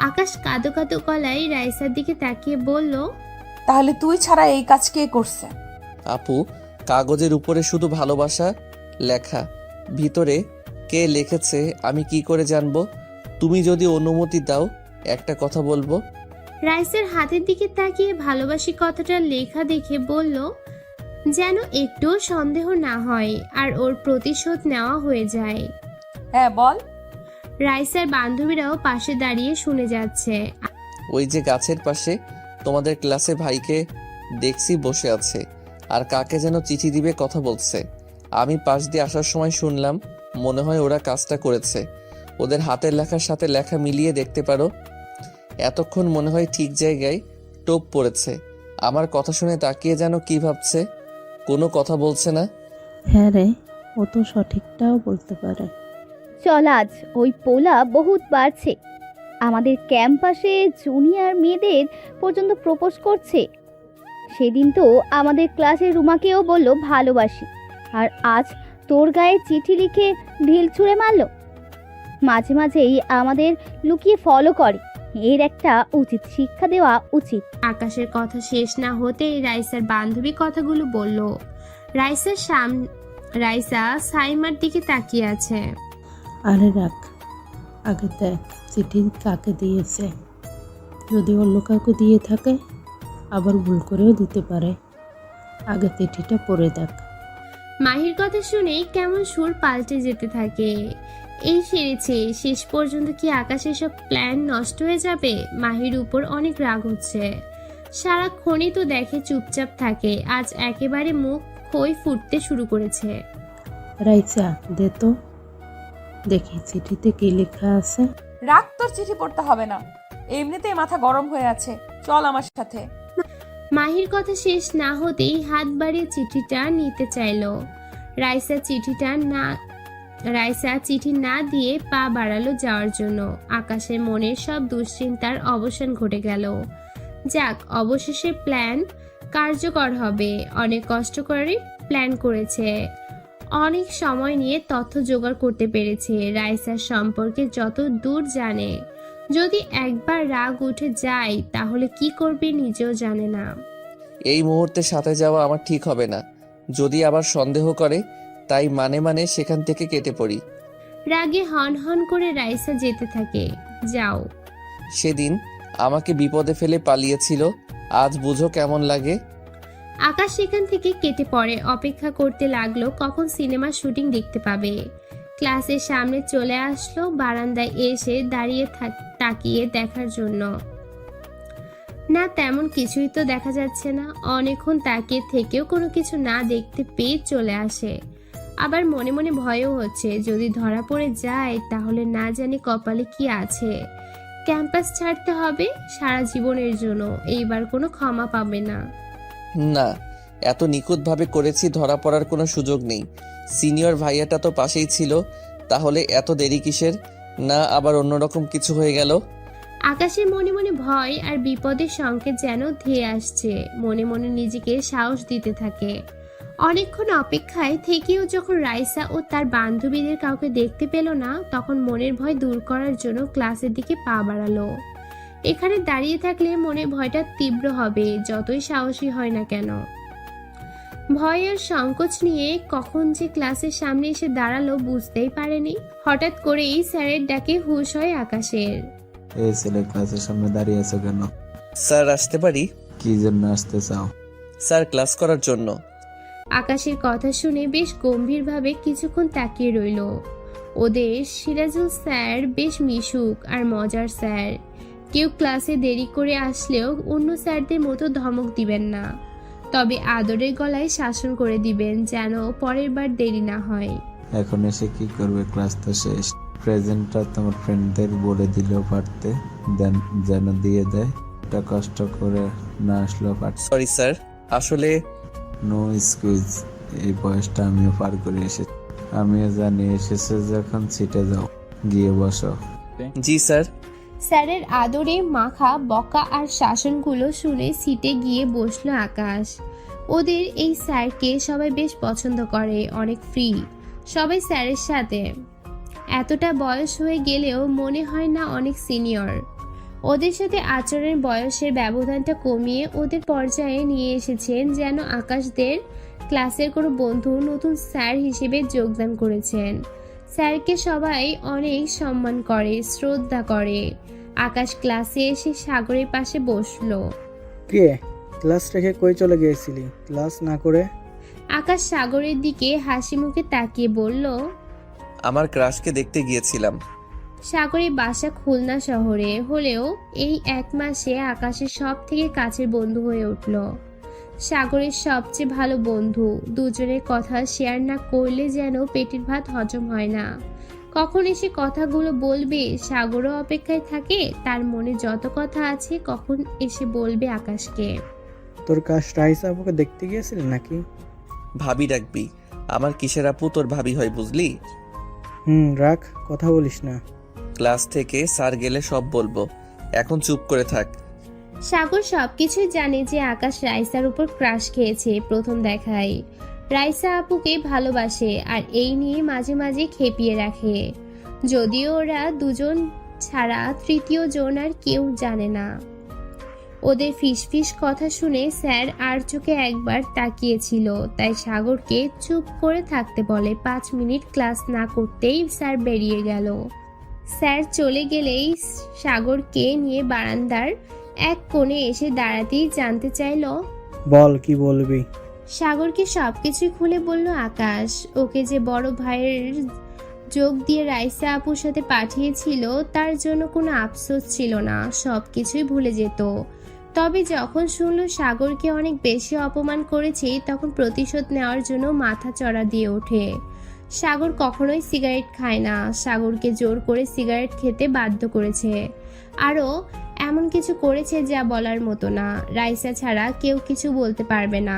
S2: আকাশ কাঁদো কাঁদো গলায় রাইসার দিকে তাকিয়ে বলল,
S3: তাহলে তুই ছাড়া এই কাজ কে করছে?
S1: আপু, কাগজের উপরে শুধু ভালোবাসা লেখা, ভিতরে কে লিখেছে আমি কি করে জানবো? তুমি যদি অনুমতি দাও একটা কথা বলবো।
S2: রাইসার হাতের দিকে তাকিয়ে ভালোবাসি কথাটা লেখা দেখে বলল, যেন একটুও সন্দেহ না হয় আর ওর প্রতিশোধ নেওয়া হয়ে যায়।
S3: হ্যাঁ বল।
S2: রাইসার বান্ধবীরাও পাশে দাঁড়িয়ে শুনে যাচ্ছে।
S1: ওই যে গাছের পাশে তোমাদের ক্লাসে ভাইকে দেখছি বসে আছে, আর কাকে যেন চিঠি দিবে কথা বলছে। আমি পাশ দিয়ে আসার সময় শুনলাম, মনে হয় ওরা কাজটা করেছে। ওদের হাতের লেখার সাথে লেখা মিলিয়ে দেখতে পারো। এতক্ষণ মনে হয় ঠিক জায়গায় টোপ পড়েছে। আমার কথা শুনে তাকিয়ে যেন কি ভাবছে, কোনো কথা বলছে না।
S10: হ্যাঁ রে, ও তো সঠিকটাও বলতে পারে।
S11: চল, আজ ওই পোলা বহুত বাড়ছে। আমাদের ক্যাম্পাসে জুনিয়র মেয়েদের পর্যন্ত প্রপোজ করছে। সেদিন তো আমাদের ক্লাসের রুমাকেও বলল ভালোবাসি, আর আজ তোর গায়ে চিঠি লিখে ঢিল ছুঁড়ে মারল। মাঝে মাঝেই আমাদের লুকিয়ে ফলো করে, এর একটা উচিত শিক্ষা দেওয়া উচিত।
S2: আকাশের কথা শেষ না হতেই রাইসার বান্ধবী কথাগুলো বলল। রাইসা সাইমার দিকে তাকিয়ে আছে।
S10: আরে রাখ, আগে দেখ চিঠি কাকে দিয়েছে। যদি অন্য কাউকে দিয়ে থাকে, আবার ভুল করেও দিতে পারে। আগে চিঠিটা পড়ে দেখ।
S2: মাহির কথা শুনেই কেমন সুর পাল্টে যেতে থাকে। এই সেরেছে, শেষ পর্যন্ত কি আকাশের সব প্ল্যান নষ্ট হয়ে যাবে? মাহির উপর অনেক রাগ হচ্ছে। সারাক্ষণই তো দেখে চুপচাপ থাকে, আজ একেবারে মুখ খই ফুটতে শুরু করেছে।
S10: রাইসা দে তো দেখি চিঠিতে কি লেখা আছে।
S3: রাগ, তোর চিঠি পড়তে হবে না, এমনিতেই মাথা গরম হয়ে আছে। চল আমার সাথে।
S2: মাহির কথা শেষ না হতেই হাত বাড়িয়ে চিঠিটা নিতে চাইলো। রাইসা চিঠি না দিয়ে পা বাড়ালো যাওয়ার জন্য। আকাশের মনের সব দুশ্চিন্তার অবসান ঘটে গেল। যাক, অবশেষে প্ল্যান কার্যকর হবে। অনেক কষ্ট করে প্ল্যান করেছে, অনেক সময় নিয়ে তথ্য জোগাড় করতে পেরেছে। রাইসার সম্পর্কে যত দূর জানে। যদি একবার রাগ উঠে যায় তাহলে কি করবে নিজেও জানে না।
S1: এই মুহূর্তে সাথে যাওয়া আমার ঠিক হবে না। যদি আবার সন্দেহ করে, তাই মানে সেখান থেকে কেটে পড়ি।
S2: রাগে হন হন করে রাইসা যেতে থাকে। যাও।
S1: সেদিন আমাকে বিপদে ফেলে পালিয়েছিল, আজ বুঝো কেমন লাগে।
S2: আকাশ সেখান থেকে কেটে পড়ে। অপেক্ষা করতে লাগলো কখন সিনেমার শুটিং দেখতে পাবে। ক্লাসের সামনে চলে আসলো, বারান্দায় এসে দাঁড়িয়ে তাকিয়ে দেখার জন্য। না, তেমন কিছুই তো দেখা যাচ্ছে না। অনেকক্ষণ তাকিয়ে থেকেও কোনো কিছু না দেখতে পেয়ে চলে আসে। আবার মনে মনে ভয়ও হচ্ছে, যদি ধরা পড়ে যায় তাহলে না জানি কপালে কি আছে। ক্যাম্পাস ছাড়তে হবে সারা জীবনের জন্য, এইবার কোনো ক্ষমা পাবে না।
S1: না, এত নিখুঁতভাবে করেছি, ধরা পড়ার কোনো সুযোগ নেই। সিনিয়র ভাইয়াটা তো পাশেই ছিল, তাহলে এত দেরি কিসের? না আবার অন্যরকম কিছু হয়ে গেল?
S2: আকাশের মনে মনে ভয় আর বিপদের সংকেত যেন ধেয়ে আসছে। মনে মনে নিজেকে সাহস দিতে থাকে। অনেকক্ষণ অপেক্ষায় থেকেও যখন রাইসা ও তার বান্ধবীদের কাউকে দেখতে পেল না, তখন মনের ভয় দূর করার জন্য ক্লাসের দিকে পা বাড়ালো। এখানে দাঁড়িয়ে থাকলে মনে ভয়টা তীব্র হবে, যতই সাহসী হয় না কেন। ভয় আর সংকোচ নিয়ে কখন যে ক্লাসের সামনে এসে দাঁড়ালো বুঝতেই পারেনি। হঠাৎ করেই স্যারের ডাকে হুঁশ হয় আকাশের।
S12: এই ছেলে ক্লাসের সামনে দাঁড়িয়ে আছো কেন?
S1: স্যার আসতে পারি?
S12: কি জন্য আসতে চাও?
S1: স্যার ক্লাস করার জন্য।
S2: আকাশের কথা শুনে বেশ গম্ভীরভাবে কিছুক্ষণ তাকিয়ে রইল। ওদের সিরাজুল স্যার বেশ মিশুক আর মজার স্যার। কেউ ক্লাসে দেরি করে আসলেও অন্য স্যারদের মতো ধমক দিবেন না, তবে আদরের গলায় শাসন করে দিবেন যেন পরের বার দেরি না হয়।
S12: এখন এসে কি করবে? ক্লাস তো শেষ। প্রেজেন্টটা তোমার ফ্রেন্ডদের বলে দিলেও পারতে, যেন দিয়ে দেয়। এটা কষ্ট করে না আসলেও পারতে।
S1: সরি স্যার, আসলে
S12: নো এক্সকিউজ। এই বয়সটা আমিও পার করে এসেছি। আমিও জানি এসেছে যখন সিটে যাও, গিয়ে বসো।
S1: জি স্যার।
S2: স্যারের আদরে মাখা বকা আর শাসনগুলো শুনে সিটে গিয়ে বসলো আকাশ। ওদের এই স্যারকে সবাই বেশ পছন্দ করে, অনেক ফ্রি সবাই স্যারের সাথে। এতটা বয়স হয়ে গেলেও মনে হয় না অনেক সিনিয়র। ওদের সাথে আচরণের বয়সের ব্যবধানটা কমিয়ে ওদের পর্যায়ে নিয়ে এসেছেন, যেন আকাশদের ক্লাসের কোনো বন্ধু নতুন স্যার হিসেবে যোগদান করেছেন। স্যারকে সবাই অনেক সম্মান করে, শ্রদ্ধা করে। আকাশ ক্লাসে এসে সাগরের পাশে বসলো।
S13: কে ক্লাস রেখে কই চলে গিয়েছিলি ক্লাস না করে?
S2: আকাশ সাগরের দিকে হাসি মুখে তাকিয়ে বলল,
S1: আমার ক্রাশকে দেখতে গিয়েছিলাম।
S2: সাগরের বাসা খুলনা শহরে হলেও এই 1 মাসে আকাশের সব থেকে কাছের বন্ধু হয়ে উঠল। সাগরের সবচেয়ে ভালো বন্ধু। দুজনের কথা শেয়ার না করলে যেন পেটের ভাত হজম হয় না। কখন এসে কথাগুলো বলবে সাগরও অপেক্ষায় থাকে। তার মনে যত কথা আছে কখন এসে বলবে আকাশকে।
S13: তোর কাশ রাইসা আপুকে দেখতে গিয়েছিলি নাকি?
S1: ভাবি ডাকবি? আমার কিসের আপু তোর ভাবি হয় বুঝলি?
S13: রাখ, কথা বলিস না।
S1: ক্লাস থেকে স্যার গেলে সব বলবো, এখন চুপ করে থাক।
S2: সাগর সবকিছুই জানে যে আকাশ রাইসার উপর ক্রাশ খেয়েছে প্রথম দেখায়। রাইসা আপুকে ভালোবাসে আর এই নিয়ে মাঝে মাঝে খেপিয়ে রাখে। যদিও ওরা দুজন ছাড়া তৃতীয় জন আর কেউ জানে না। ওদের ফিসফিস কথা শুনে স্যার আর চোখে একবার তাকিয়েছিল, তাই সাগরকে চুপ করে থাকতে বলে। 5 মিনিট ক্লাস না করতেই স্যার বেরিয়ে গেল। স্যার চলে গেলেই সাগরকে নিয়ে বারান্দার এক কোণে এসে দাঁড়াতেই জানতে চাইল,
S13: বল কি বলবি?
S2: সাগরকে সবকিছু খুলে বলল আকাশ। ওকে যে বড় ভাইয়ের যোগ দিয়ে রাইসা আপুর সাথে পাঠিয়েছিল তার জন্য কোনো আফসোস ছিল না, সবকিছুই ভুলে যেত। তবে যখন শুনল সাগরকে অনেক বেশি অপমান করেছে তখন প্রতিশোধ নেওয়ার জন্য মাথা চড়া দিয়ে ওঠে। সাগর কখনোই সিগারেট খায় না, সাগরকে জোর করে সিগারেট খেতে বাধ্য করেছে। আরও এমন কিছু করেছে যা বলার মতো না। রাইসা ছাড়া কেউ কিছু বলতে পারবে না।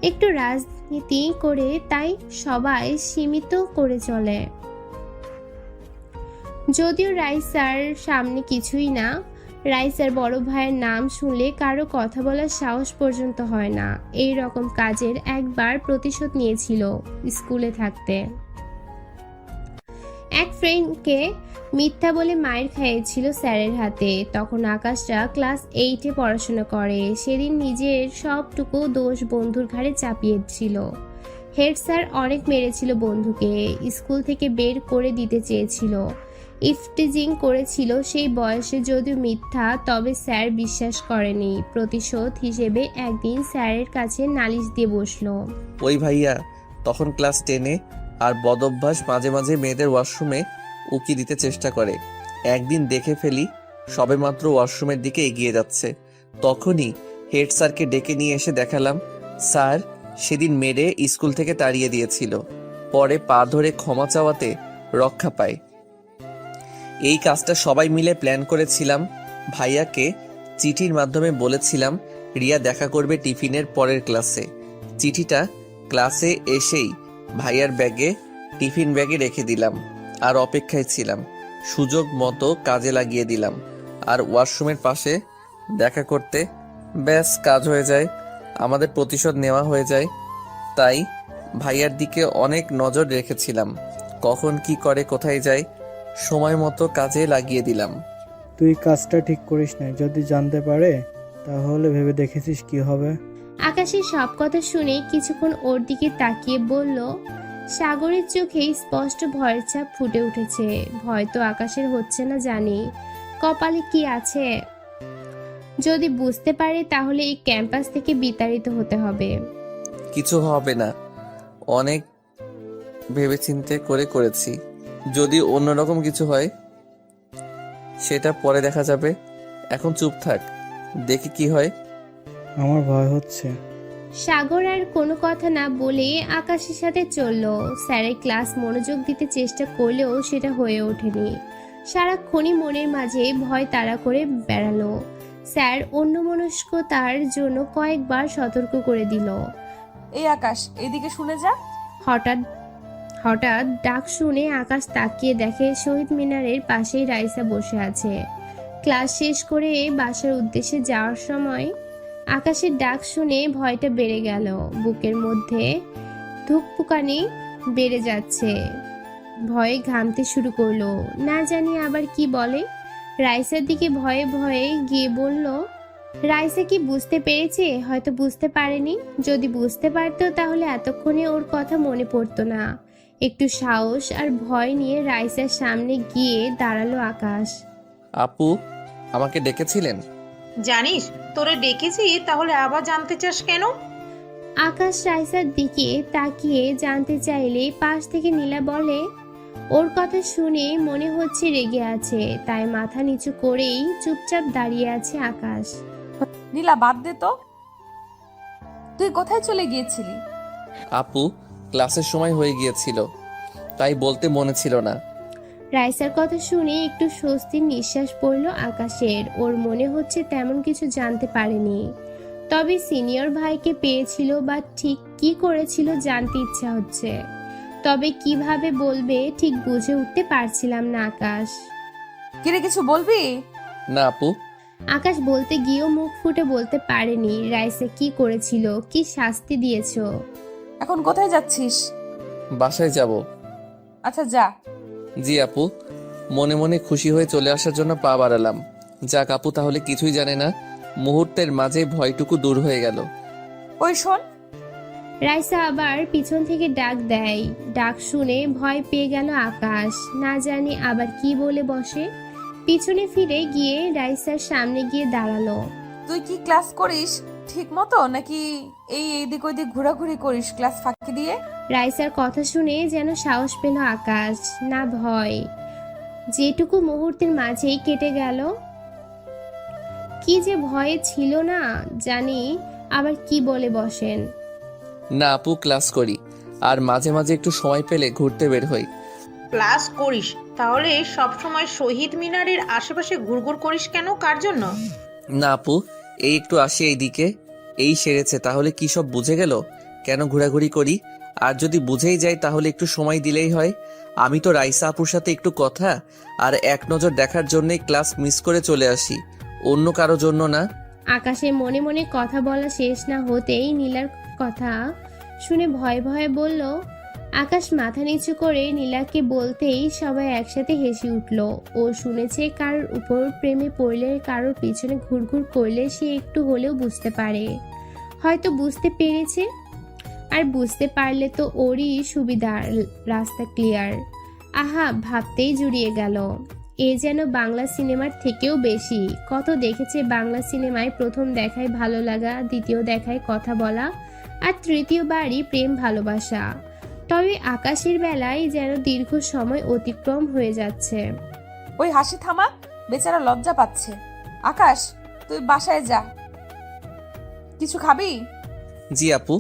S2: একটু রাজনীতি করে তাই সবাই সীমিত করে চলে। যদিও রাইসার সামনে কিছুই না, রাইসার বড় ভাইয়ের নাম শুনলে কারো কথা বলার সাহস পর্যন্ত হয় না। এই রকম কাজের একবার প্রতিশোধ নিয়েছিল স্কুলে থাকতে। এক ফ্রেন্ডকে মিথ্যা বলে মায়ের খাইয়েছিল স্যারের হাতে। তখন আকাশটা ক্লাস 8-এ পড়াশোনা করে। সেদিন নিজের সবটুকু দোষ বন্ধুর ঘাড়ে চাপিয়েছিল। হেড স্যার অনেক মেরেছিল বন্ধুকে, স্কুল থেকে বের করে দিতে চেয়েছিল। ইফটিজিং করেছিল সেই বয়সে, যদিও মিথ্যা, তবে স্যার বিশ্বাস করেনি। প্রতিশোধ হিসেবে একদিন স্যারের কাছে নালিশ দিয়ে বসলো।
S1: ওই ভাইয়া তখন ক্লাস 10-এ, আর বদঅভ্যাস মাঝে মাঝে মেয়েদের ওয়াশরুমে উকি দিতে চেষ্টা করে। একদিন দেখে ফেলি সবেমাত্র ওয়াশরুমের দিকে এগিয়ে যাচ্ছে, তখনই হেড স্যারকে ডেকে নিয়ে এসে দেখালাম স্যার সেদিন মেরে স্কুল থেকে তাড়িয়ে দিয়েছিল। পরে পা ধরে ক্ষমা চাওয়াতে রক্ষা পায়। এই কাজটা সবাই মিলে প্ল্যান করেছিলাম। ভাইয়াকে চিঠির মাধ্যমে বলেছিলাম রিয়া দেখা করবে টিফিনের পরের ক্লাসে। চিঠিটা ক্লাসে এসেই ভাইয়ার ব্যাগে টিফিন ব্যাগে রেখে দিলাম আর অপেক্ষায় ছিলাম। সুযোগ মতো কাজে লাগিয়ে দিলাম। আর ওয়াশরুমের পাশে দেখা করতে। ব্যাস কাজ হয়ে যায়, আমাদের প্রতিশোধ নেওয়া হয়ে যায়। তাই ভাইয়ার দিকে অনেক নজর রেখেছিলাম, কখন কি করে কোথায় যায় সময় মতো কাজে লাগিয়ে দিলাম।
S13: তুই কাজটা ঠিক করিস না, যদি জানতে পারে তাহলে ভেবে দেখেছিস কি হবে?
S2: আকাশের সব কথা শুনে কিছুক্ষণ ওর দিকে তাকিয়ে বলল। সাগরের চোখে স্পষ্ট ভয়ের ছাপ ফুটে উঠেছে। ভয় তো আকাশের হচ্ছে না জানি, কপালে কি আছে। যদি বুঝতে পারে তাহলে এই ক্যাম্পাস থেকে বিতাড়িত হতে হবে।
S1: কিছু হবে না, অনেক ভেবেচিন্তে করেছি। যদি অন্যরকম কিছু হয় সেটা পরে দেখা যাবে, এখন চুপ থাক, দেখি কি হয়।
S13: আমার ভয় হচ্ছে।
S2: সাগর আর কোনো কথা না বলে আকাশের সাথে চলল। স্যারের ক্লাস মনোযোগ দিতে চেষ্টা করলেও সেটা হয়ে ওঠেনি। সারাক্ষণই মনের মাঝে ভয় তাড়া করে বেড়ালো। স্যার অন্যমনস্কতার জন্য কয়েকবার সতর্ক করে দিল।
S3: এই আকাশ, এইদিকে শুনে যা।
S2: হঠাৎ হঠাৎ ডাক শুনে আকাশ তাকিয়ে দেখে শহীদ মিনারের পাশেই রাইসা বসে আছে। ক্লাস শেষ করে বাসার উদ্দেশ্যে যাওয়ার সময় আকাশের ডাক শুনে ভয়টা বেড়ে গেল। বুকের মধ্যে ধুকপুকানি বেড়ে যাচ্ছে, ভয়ে ঘামতে শুরু করলো। না জানি আবার কি বলে। রাইসার দিকে ভয়ে ভয়ে গিয়ে বলল, রাইসা কি বুঝতে পেরেছে? হয়তো বুঝতে পারেনি। যদি বুঝতে পারতো তাহলে এতক্ষণে ওর কথা মনে পড়তো না। একটু সাহস আর ভয় নিয়ে রাইসার সামনে গিয়ে দাঁড়ালো আকাশ।
S1: আপু, আমাকে ডেকেছিলেন?
S4: জানিস তোরে ডেকেছি, তাহলে আবার জানতে চাস কেন?
S2: আকাশ রাইসার দিকে তাকিয়ে জানতে চাইলে পাশ থেকে নীলা বলে, ওর কথা শুনে মনে হচ্ছে রেগে আছে, তাই মাথা নিচু করেই চুপচাপ দাঁড়িয়ে আছে আকাশ।
S3: নীলা, বাদ দে তো, তুই কোথায় চলে গিয়েছিলি?
S1: আপু, ক্লাসের সময় হয়ে গিয়েছিল, তাই বলতে মনে ছিল না।
S2: রাইসার কথা শুনে একটু স্বস্তির নিঃশ্বাস পড়ল আকাশের। ওর মনে হচ্ছে তেমন কিছু জানতে পারেনি, তবে সিনিয়র ভাইকে পেয়েছিল বা ঠিক কি করেছিল জানতে ইচ্ছা হচ্ছে। তবে কিভাবে বলবে ঠিক বুঝে উঠতে পারছিলাম না আকাশ।
S3: কিরে, কিছু বলবি?
S1: না আপু।
S2: আকাশ বলতে গিয়েও মুখ ফুটে বলতে পারেনি রাইসা কি করেছিল, কি শাস্তি দিয়েছো।
S3: এখন কোথায় যাচ্ছিস?
S1: বাসায় যাব।
S3: আচ্ছা যা।
S1: জি আপু, মনে মনে খুশি হয়ে চলে আসার জন্য পা বাড়ালাম। যাক আপু, তাহলে কিছুই জানে না। মুহূর্তের মাঝে ভয়টুকু দূর হয়ে গেল।
S3: ওই শোন।
S2: রাইসা আবার পিছন থেকে ডাক দেয়। ডাক শুনে ভয় পেয়ে গেল আকাশ, না জানি আবার কি বলে বসে। পিছনে ফিরে গিয়ে রাইসার সামনে গিয়ে দাঁড়ালো।
S3: তুই কি ক্লাস করিস ঠিক মতো, নাকি এইদিক ওইদিক ঘোরাঘুরি করিস ক্লাস ফাঁকি দিয়ে?
S2: রাইসার কথা শুনে যেন সাহস পেল আকাশ, না ভয়। যেটুকু মুহূর্তের মাঝেই কেটে গেল। কি যে ভয়ে ছিল না জানি আবার কি বলে বসেন।
S1: না আপু, ক্লাস করি, আর মাঝে মাঝে একটু সময় পেলে ঘুরতে বের হই।
S4: ক্লাস করিস, তাহলে সব সময় শহীদ মিনারের আশেপাশে ঘুরঘুর করিস কেন? কার জন্য?
S1: না আপু, এই একটু আসি এইদিকে, এই সেরেছে। তাহলে কি সব বুঝে গেল কেন ঘোরাঘুরি করি? আর যদি বুঝেই যায় তাহলে একটু সময় দিলেই হয়। আমি তো রাইসা আপুর সাথে একটু কথা আর এক নজর দেখার জন্যই ক্লাস মিস করে চলে আসি, অন্য কারো জন্য না।
S2: আকাশের মনে মনে কথা বলা শেষ না হতেই নীলার কথা শুনে ভয়ে ভয়ে বলল। আকাশ মাথা নিচু করে নীলাকে বলতেই সবাই একসাথে হেসে উঠল। ও শুনেছে কারোর উপর প্রেমে পড়লে, কারোর পিছনে ঘুরঘুর করলে সে একটু হলেও বুঝতে পারে। হয়তো বুঝতে পেরেছে, আর বুঝতে পারলে তো ওরই সুবিধা, রাস্তা ক্লিয়ার। আহা, ভাবতেই জুড়িয়ে গেল। এ যেন বাংলা সিনেমার থেকেও বেশি। কত দেখেছে বাংলা সিনেমায়, প্রথম দেখায় ভালো লাগা, দ্বিতীয় দেখায় কথা বলা, আর তৃতীয়বারই প্রেম ভালোবাসা। তবে আকাশের বেলায় যেন দীর্ঘ সময় অতিক্রম হয়ে যাচ্ছে।
S3: ওই হাসি থামা, বেচারা লজ্জা পাচ্ছে। আকাশ, তুই বাসায় যা। কিছু খাবি?
S1: জি আপু।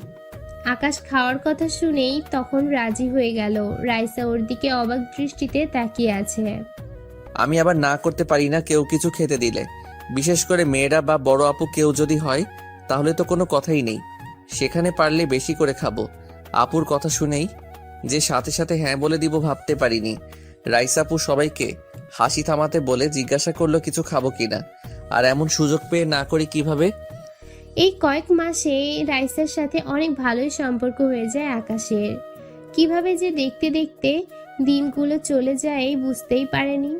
S2: আকাশ খাওয়ার কথা শুনেই তখন রাজি হয়ে গেল। রাইসা ওর দিকে অবাক দৃষ্টিতে তাকিয়ে আছে।
S1: আমি আবার না করতে পারি না কেউ কিছু খেতে দিলে, বিশেষ করে মেয়েরা বা বড় আপু কেউ যদি হয়, তাহলে তো কোনো কথাই নেই। সেখানে পারলে বেশি করে খাবো। আপুর কথা শুনেই যে সাথে সাথে হ্যাঁ বলে দিব ভাবতে পারিনি। রাইসা আপু সবাইকে হাসি থামাতে বলে জিজ্ঞাসা করলো কিছু খাবো কিনা। আর এমন সুযোগ পেয়ে না করি কিভাবে?
S2: এই কয়েক মাসে রাইসার সাথে অনেক ভালোই সম্পর্ক হয়ে যায় আকাশের। কিভাবে যে দেখতে দেখতে দিনগুলো চলে যায় বুঝতেই পারেনি।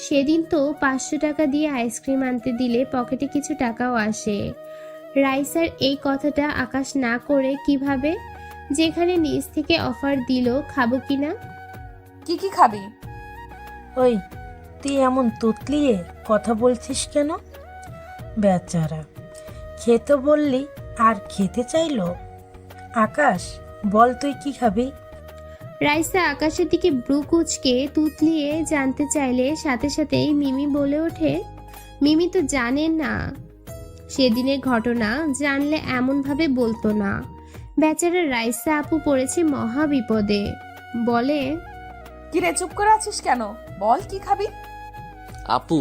S2: সেদিন তো 500 টাকা দিয়ে আইসক্রিম আনতে দিলে পকেটে কিছু টাকাও আসে। রাইসার এই কথাটা আকাশ না করে কিভাবে, যেখানে নিজ থেকে অফার দিল খাবো কিনা।
S3: কি কি খাবি?
S6: ওই তুই এমন তুতলিয়ে কথা বলছিস কেন? বেচারা খেতে বললি আর খেতে চাইলো। আকাশ বল তুই কি খাবি?
S2: রাইসা আকাশের দিকে ব্রু কুচকে তুতলিয়ে জানতে চাইলে সাথে সাথেই মিমি বলে ওঠে, মিমি তো জানে না সেদিনের ঘটনা, জানলে এমনভাবে বলতো না। বেচারা রাইসা আপু পড়েছে মহা বিপদে। বলে,
S3: কিরে চুপ করে আছিস কেন? বল কি খাবি?
S1: আপু,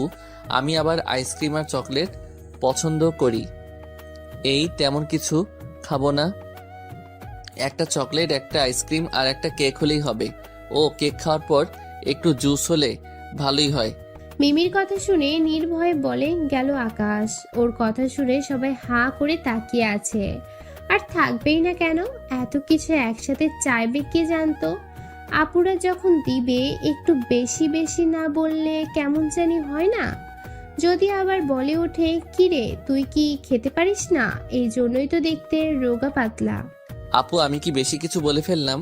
S1: আমি আবার আইসক্রিম আর চকলেট পছন্দ করি। এই তেমন কিছু খাবো না। একটা চকলেট, একটা আইসক্রিম আর একটা কেক হলেই হবে। ও কেক খাওয়ার পর একটু জুস হলে ভালোই হয়।
S2: মিমির কথা শুনে নির্ভয়ে বলে গেল আকাশ। ওর কথা শুনে সবাই হাঁ করে তাকিয়ে আছে। আর থাকবেই না কেন, এত কিছু একসাথে চাইবে কে জানতো। আপুরা যখন দিবে একটু বেশি বেশি না বললে কেমন জানি হয় না। যদি আবার বলে ওঠে, কিরে তুই কি খেতে পারিস না, এই জন্যই তো দেখতে রোগা পাতলা।
S1: আপু, আমি কি বেশি কিছু বলে ফেললাম?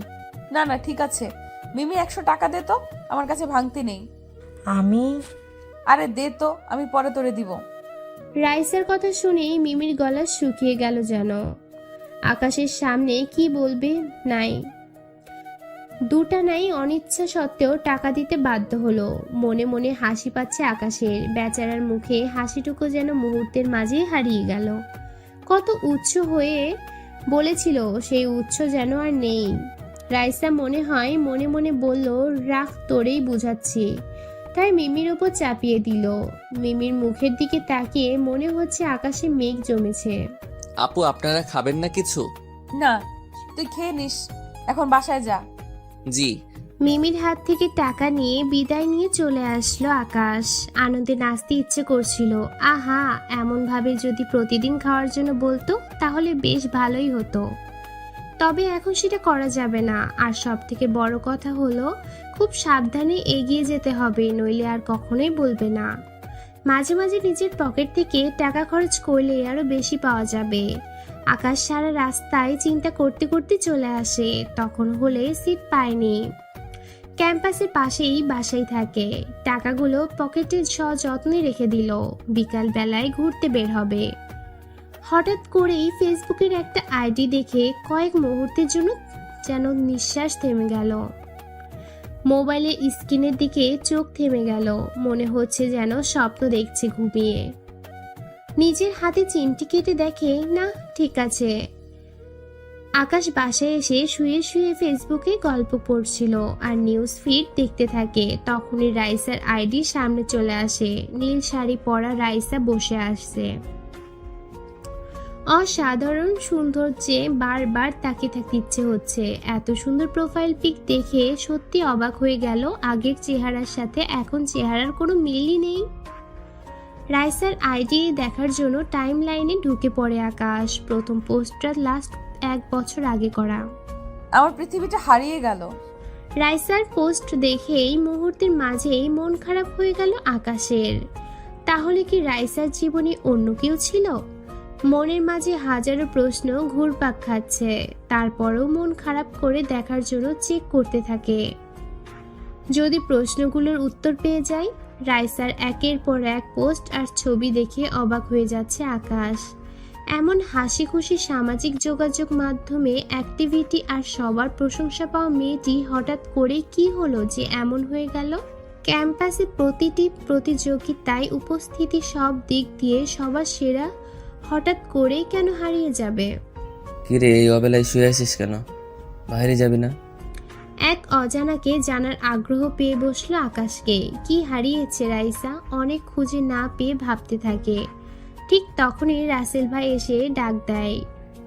S3: না না ঠিক আছে। মিমি 100 টাকা দে তো, আমার কাছে ভাঙতি নেই।
S6: আমি
S3: আরে দে তো, আমি পরে তোরে দিব।
S2: রাইসার কথা শুনে মিমির গলা শুকিয়ে গেল যেন। আকাশের সামনে কি বলবে নাই, দুটা নাই অনিচ্ছা সত্ত্বেও টাকা দিতে বাধ্য হলো। মনে মনে হাসি পাচ্ছে আকাশের। বেচারার মুখে হাসিটুকু যেন মুহূর্তের মাঝেই হারিয়ে গেল। কত উচ্চ হয়ে বলেছিল, সেই উচ্চ যেন আর নেই। রাইসা মনে হয় মনে মনে বলল, রাখ তোরেই বুঝাচ্ছি। তাই মিমির ওপর চাপিয়ে দিল। মিমির মুখের দিকে তাকিয়ে মনে হচ্ছে আকাশে মেঘ জমেছে।
S1: আপু, আপনারা খাবেন না কিছু?
S3: না, তুই খেয়ে নিস, এখন বাসায় যা।
S1: জি।
S2: মিমির হাত থেকে টাকা নিয়ে বিদায় নিয়ে চলে আসলো আকাশ। আনন্দে নাচতে ইচ্ছে করছিল। আহা, এমন ভাবে যদি প্রতিদিন খাওয়ার জন্য বলতো তাহলে বেশ ভালোই হতো। তবে এখন সেটা করা যাবে না। আর সব থেকে বড় কথা হলো, খুব সাবধানে এগিয়ে যেতে হবে, নইলে আর কখনোই বলবে না। মাঝে মাঝে নিজের পকেট থেকে টাকা খরচ করলে আরো বেশি পাওয়া যাবে। আকাশ সারা রাস্তায় চিন্তা করতে করতে চলে আসে। তখন হলে সিট পায়নি। ক্যাম্পাসের পাশেই বাসায় থাকে। টাকাগুলো পকেটে সযত্নে রেখে দিল। বিকাল বেলায় ঘুরতে বের হবে। হঠাৎ করেই ফেসবুকের একটা আইডি দেখে কয়েক মুহূর্তের জন্য যেন নিঃশ্বাস থেমে গেল। মোবাইলের স্ক্রিনের দিকে চোখ থেমে গেল। মনে হচ্ছে যেন স্বপ্ন দেখছে ঘুমিয়ে। নিজের হাতে চিমটি কেটে দেখে, না ঠিক আছে। আকাশ বাসায় এসে শুয়ে শুয়ে ফেসবুকে গল্প পড়ছিল আর নিউজ ফিড দেখতে থাকে। তখনই রাইসার আইডি সামনে চলে আসে। নীল শাড়ি পরা রাইসা বসে আসছে। অসাধারণ সৌন্দর্যে বারবার তাকিয়ে থাকতে ইচ্ছে হচ্ছে। এত সুন্দর প্রোফাইল পিক দেখে সত্যি অবাক হয়ে গেল। আগের চেহারার সাথে এখন চেহারার কোনো মিলই নেই। রাইসার আইডি দেখার জন্য টাইম লাইনে ঢুকে পড়ে আকাশ। প্রথম পোস্টটা লাস্ট 1 বছর আগে করা।
S3: আমার পৃথিবীটা হারিয়ে গেল।
S2: রাইসার পোস্ট দেখেই মুহূর্তের মাঝেই মন খারাপ হয়ে গেল আকাশের। তাহলে কি রাইসার জীবনে অন্য কেউ ছিল? মনের মাঝে হাজারো প্রশ্ন ঘুরপাক খাচ্ছে। তারপরও মন খারাপ করে দেখার জন্য চেক করতে থাকে। যদি প্রশ্নগুলোর উত্তর পেয়ে যায়। রাইসার একের পর এক পোস্ট আর ছবি দেখে অবাক হয়ে যাচ্ছে আকাশ। এমন হাসি খুশি সামাজিক যোগাযোগ মাধ্যমে অ্যাক্টিভিটি আর সবার প্রশংসা পাওয়া মেয়েটি হঠাৎ করে কি হলো যে এমন হয়ে গেল? ক্যাম্পাসে প্রতিটি প্রতিযোগিতায় উপস্থিতি সব দিক দিয়ে সবার সেরা হঠাৎ করেই কেন হারিয়ে যাবে?
S9: কিরে, এই অবেলায় শুয়ে আছিস কেন? বাইরে যাবি না?
S2: এক অজানাকে জানার আগ্রহ পেয়ে বসলো আকাশকে। কি হারিয়েছে রাইসা? অনেক খুঁজে না পেয়ে ভাবতে থাকে। ঠিক তখনই রাসেল ভাই এসে ডাক দেয়।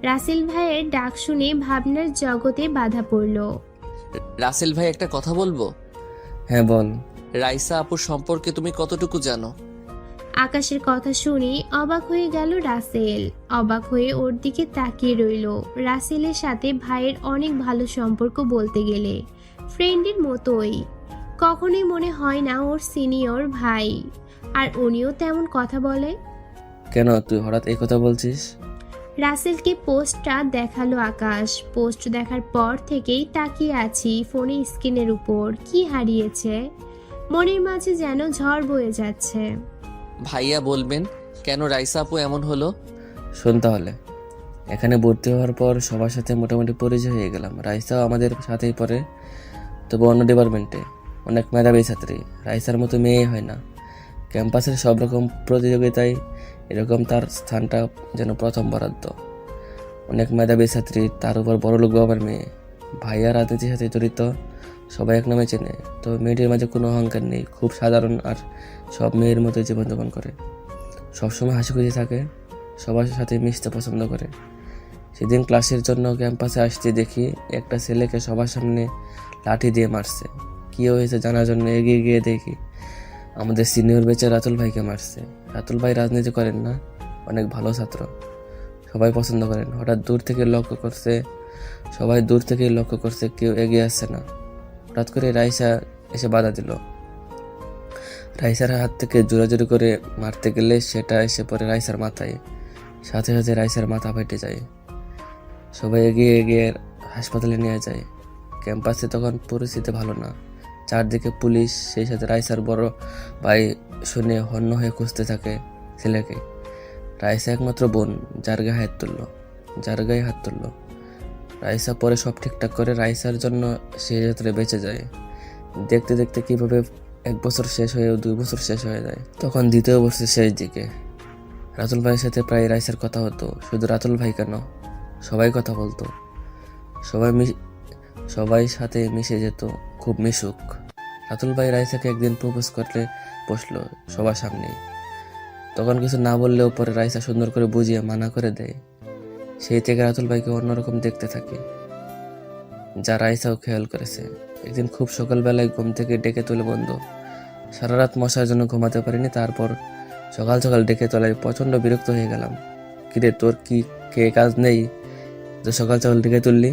S2: রাসেল ভাইয়ের ডাক শুনে ভাবনার জগতে বাধা পড়ল।
S1: রাসেল ভাই, একটা কথা বলবো?
S9: হ্যাঁ বল।
S1: রাইসা আপুর সম্পর্কে তুমি কতটুকু জানো?
S2: আকাশের কথা শুনে অবাক হয়ে গেল রাসেল। অবাক হয়ে ওর দিকে তাকিয়ে রইল। রাসেলের সাথে ভাইয়ের অনেক ভালো সম্পর্ক, বলতে গেলে ফ্রেন্ডের মতোই। কখনোই মনে হয় না ওর সিনিয়র ভাই, আর উনিও তেমন কথা বলে।
S9: কেন তুই হঠাৎ এই কথা বলছিস?
S2: রাসেলকে পোস্টটা দেখালো আকাশ। পোস্ট দেখার পর থেকেই তাকিয়ে আছি ফোনের স্ক্রিনের উপর। কি হারিয়েছে? মনের মাঝে যেন ঝড় বয়ে যাচ্ছে।
S1: ভাইয়া বলবেন কেন রাইসা আপু এমন হলো?
S9: শোন তাহলে, এখানে ভর্তি হওয়ার পর সবার সাথে মোটামুটি পরিচয় হয়ে গেলাম। রাইসাও আমাদের সাথেই পড়ে, তবে অন্য ডিপার্টমেন্টে। অনেক মেধাবী ছাত্রী, রাইসার মতো মেয়ে হয় না। ক্যাম্পাসের সব রকম প্রতিযোগিতায় এরকম তার স্থানটা যেন প্রথম বরাদ্দ। অনেক মেধাবী ছাত্রী, তার উপর বড়লোক বাবার মেয়ে। ভাইয়া রাজনীতির সাথে জড়িত, সবাই এক নামে চেনে। তবে মেয়েটির মাঝে কোনো অহংকার নেই, খুব সাধারণ আর সব মেয়ের মতো জীবনযাপন করে। সবসময় হাসি খুশি থাকে, সবার সাথে মিশতে পছন্দ করে। সেদিন ক্লাসের জন্য ক্যাম্পাসে আসতে দেখি একটা ছেলেকে সবার সামনে লাঠি দিয়ে মারছে। কী হয়েছে জানার জন্য এগিয়ে গিয়ে দেখি আমাদের সিনিয়র ব্যাচে রাতুল ভাইকে মারছে। রাতুল ভাই রাজনীতি করেন না, অনেক ভালো ছাত্র, সবাই পছন্দ করেন। হঠাৎ সবাই দূর থেকেই লক্ষ্য করছে কেউ এগিয়ে আসছে না। হঠাৎ করে রাইসা এসে বাধা দিল। রাইসার হাত থেকে জোরাজোরি করে মারতে গেলে সেটা এসে পড়ে রাইসার মাথায়। সাথে সাথে রাইসার মাথা ফেটে যায়। সবাই এগিয়ে এগিয়ে হাসপাতালে নিয়ে যায়। ক্যাম্পাসে তখন পরিস্থিতি ভালো না, চারদিকে পুলিশ, সেই সাথে রাইসার বড় ভাই শুনে হন্য হয়ে খুঁজতে থাকে ছেলেকে। রাইসা একমাত্র বোন, যার গায়ে হাত তুললো। রাইসা পরে সব ঠিকঠাক করে রাইসার জন্য সে যাত্রায় বেঁচে যায়। দেখতে দেখতে কিভাবে 1 বছর শেষ হয়ে 2 বছর শেষ হয়ে যায়। তখন 2য় বছরের শেষ দিকে রাতুল ভাইয়ের সাথে প্রায় রাইসার কথা হতো। শুধু রাতুল ভাই কেন, সবাই কথা বলতো, সবাই সাথে মিশে যেত, খুব মিশুক। রাতুল ভাই রাইসাকে একদিন প্রপোজ করতে বসলো সবার সামনে। তখন কিছু না বললেও পরে রাইসা সুন্দর করে বুঝিয়ে মানা করে দেয়। সেই থেকে রাতুল ভাইকে অন্যরকম দেখতে থাকে, যা রাইসাও খেয়াল করেছে। একদিন খুব সকালবেলায় ঘুম থেকে ডেকে তুলে বন্ধ। সারা রাত মশার জন্য ঘুমাতে পারিনি, তারপর সকাল সকাল ডেকে তোলায় প্রচণ্ড বিরক্ত হয়ে গেলাম। কিরে, তোর কি কাজ নেই তো সকাল সকাল ডেকে তুললি?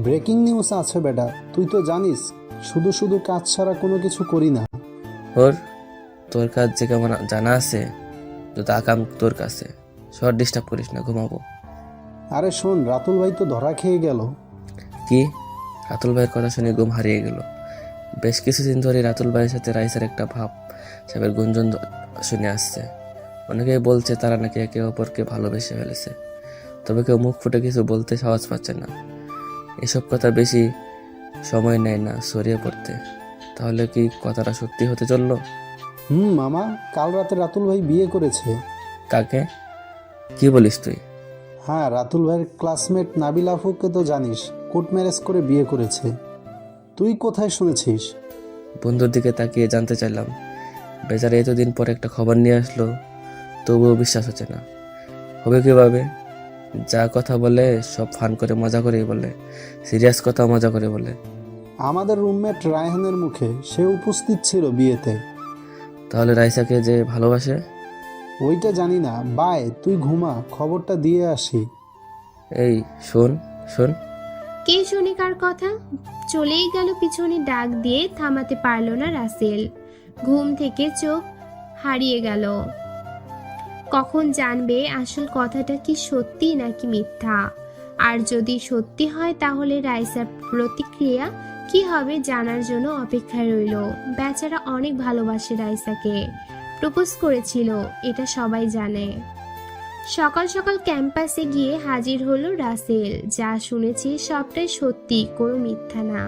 S8: ব্রেকিং নিউজ আছে বেটা, তুই তো জানিস শুধু শুধু কাজ ছাড়া কোনো কিছু করি না।
S9: তোর কাজ যে কেমন জানা আছে, যত আকাম তোর কাছে। শর্ট ডিস্টার্ব করিস না, ঘুমাবো।
S8: আরে শোন, রাতুল ভাই তো ধরা খেয়ে গেল।
S9: কি? রাতুল ভাইয়ের কথা শুনে ঘুম হারিয়ে গেল। বেশ কিছুদিন ধরে রাতুল ভাইয়ের সাথে রাইসার একটা ভাব সাহেবের গুঞ্জন শুনে আসছে। অনেকেই বলছে তারা নাকি একে অপরকে ভালোবেসে ফেলেছে, তবে কেউ মুখ ফুটে কিছু বলতে সাহস পাচ্ছে না। এসব কথা বেশি সময় নেয় না ছড়িয়ে পড়তে। তাহলে কি কথাটা সত্যি হতে চললো?
S8: মামা, কাল রাতে রাতুল ভাই বিয়ে করেছে।
S9: কাকে? কি বলিস তুই?
S8: হ্যাঁ, রাতুল ভাইয়ের ক্লাসমেট নাবিল আফুকে তো জানিস, কোর্ট ম্যারেজ করে বিয়ে করেছে। তুই কোথায় শুনেছিস?
S9: বন্ধুর দিকে তাকিয়ে জানতে চাইলাম। বেচারা এতদিন পর একটা খবর নিয়ে আসলো, তবুও বিশ্বাস হচ্ছে না। হবে কিভাবে? যা কথা বলে সব ফান করে মজা করেই বলে, সিরিয়াস কথা মজা করে বলে।
S8: আমাদের রুমমেট রায়হানের মুখে সে উপস্থিত ছিল বিয়েতে।
S9: তাহলে রাইসাকে যে ভালোবাসে?
S8: ওইটা জানি না। বাই, তুই ঘুমা, খবরটা দিয়ে আসি।
S9: এই শোন।
S2: কে শুনে কার কথা? চলেই গেল পিছনে ডাক দিয়ে, থামাতে পারল না রাসেল। ঘুম থেকে চোখ হারিয়ে গেল। কখন জানবে আসল কথাটা কি সত্যি নাকি মিথ্যা? আর যদি সত্যি হয় তাহলে রাইসার প্রতিক্রিয়া কি হবে জানার জন্য অপেক্ষায় রইল। বেচারা অনেক ভালোবাসে রাইসাকে, প্রপোজ করেছিল, এটা সবাই জানে। সকাল সকাল ক্যাম্পাসে গিয়ে হাজির হলো রাসেল। যা শুনেছি সবটাই সত্যি, কোনো মিথ্যা না।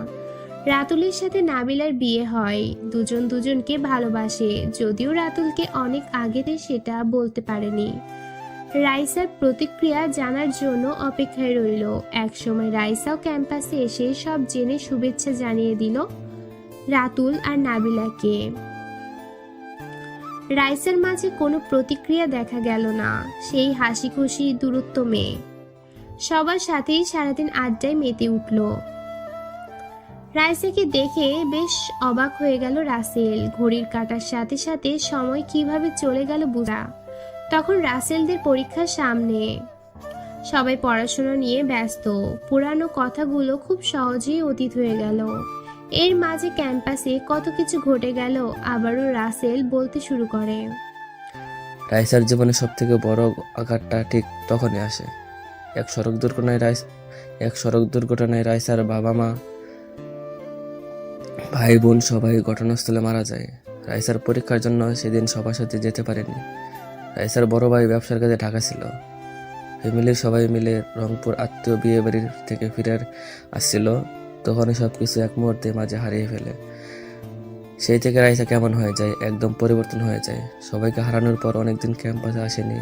S2: রাতুলের সাথে নাবিলার বিয়ে হয়। দুজন দুজনকে ভালোবাসে, যদিও রাতুলকে অনেক আগেতে সেটা বলতে পারেনি। রাইসার প্রতিক্রিয়া জানার জন্য অপেক্ষায় রইল। একসময় রাইসাও ক্যাম্পাসে এসে সব জেনে শুভেচ্ছা জানিয়ে দিল রাতুল আর নাবিলাকে। রাইসার মাঝে কোনো প্রতিক্রিয়া দেখা গেল না, সেই হাসি খুশি দূরত্ব মেয়ে। সবার সাথেই সারাদিন আড্ডায় মেতে উঠল। রাইসাকে দেখে বেশ অবাক হয়ে গেল রাসেল। ঘড়ির কাঁটার সাথে সাথে সময় কিভাবে চলে গেল বুঝা। তখন রাসেলদের পরীক্ষার সামনে, সবাই পড়াশোনা নিয়ে ব্যস্ত। পুরানো কথাগুলো খুব সহজেই অতীত হয়ে গেল। এর মাঝে ক্যাম্পাসে কত কিছু ঘটে গেল। আবারও রাসেল বলতে শুরু করে।
S9: রাইসার জীবনে সব থেকে বড় আঘাতটা ঠিক তখনই আসে। এক সড়ক দুর্ঘটনায় রাইসার বাবা মা, ভাই বোন সবাই ঘটনাস্থলে মারা যায়। রাইসার পরীক্ষার জন্য সেদিন সবার সাথে যেতে পারেনি। রাইসার বড় ভাই ব্যবসার কাজে ঢাকা ছিল। ফ্যামিলির সবাই মিলে রংপুর আত্মীয় বিয়ে বাড়ির থেকে ফিরে আসছিল। তখনই সবকিছু এক মুহূর্তে মাঝে হারিয়ে ফেলে। সেই থেকে রাইসা কেমন হয়ে যায়, একদম পরিবর্তন হয়ে যায়। সবাইকে হারানোর পর অনেকদিন ক্যাম্পাসে আসেনি।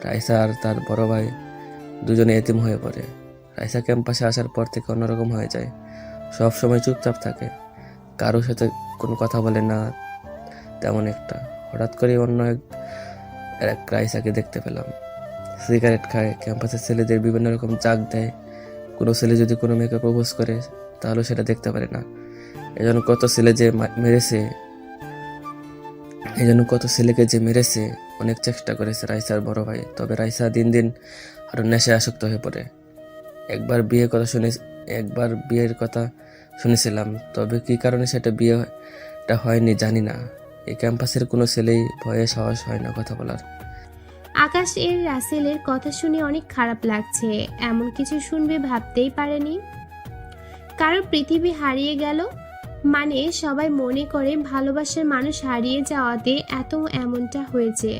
S9: রাইসা আর তার বড় ভাই দুজনে এতিম হয়ে পড়ে। রাইসা ক্যাম্পাসে আসার পর থেকে অন্যরকম হয়ে যায়। সব সময় চুপচাপ থাকে, কারোর সাথে কোনো কথা বলে না তেমন একটা। হঠাৎ করে অন্য এক রাইসাকে দেখতে পেলাম। সিগারেট খায়, ক্যাম্পাসের ছেলেদের বিভিন্ন রকম জাগ দেয়। কোনো ছেলে যদি কোনো মেয়েকে প্রপোজ করে তাহলে সেটা দেখতে পারে না। এজন্য কত ছেলেকে যে মেরেছে অনেক চেষ্টা করেছে রাইসার বড় ভাই। তবে রাইসা দিন দিন আরো নেশায় আসক্ত হয়ে পড়ে। একবার বিয়ের কথা শুনেছিলাম, তবে কি কারণে সেটা বিয়েটা হয়নি জানি না। এই ক্যাম্পাসের কোনো ছেলেই ভয়ে সাহস হয় না কথা বলার।
S2: আকাশ এর রাসেলের কথা শুনে অনেক খারাপ লাগছে। এমন কিছু শুনবে ভাবতেই পারেনি। কারণ পৃথিবী হারিয়ে গেল মানে সবাই মনে করে ভালোবাসার মানুষ হারিয়ে যাওয়াতে এমনটা হয়েছে,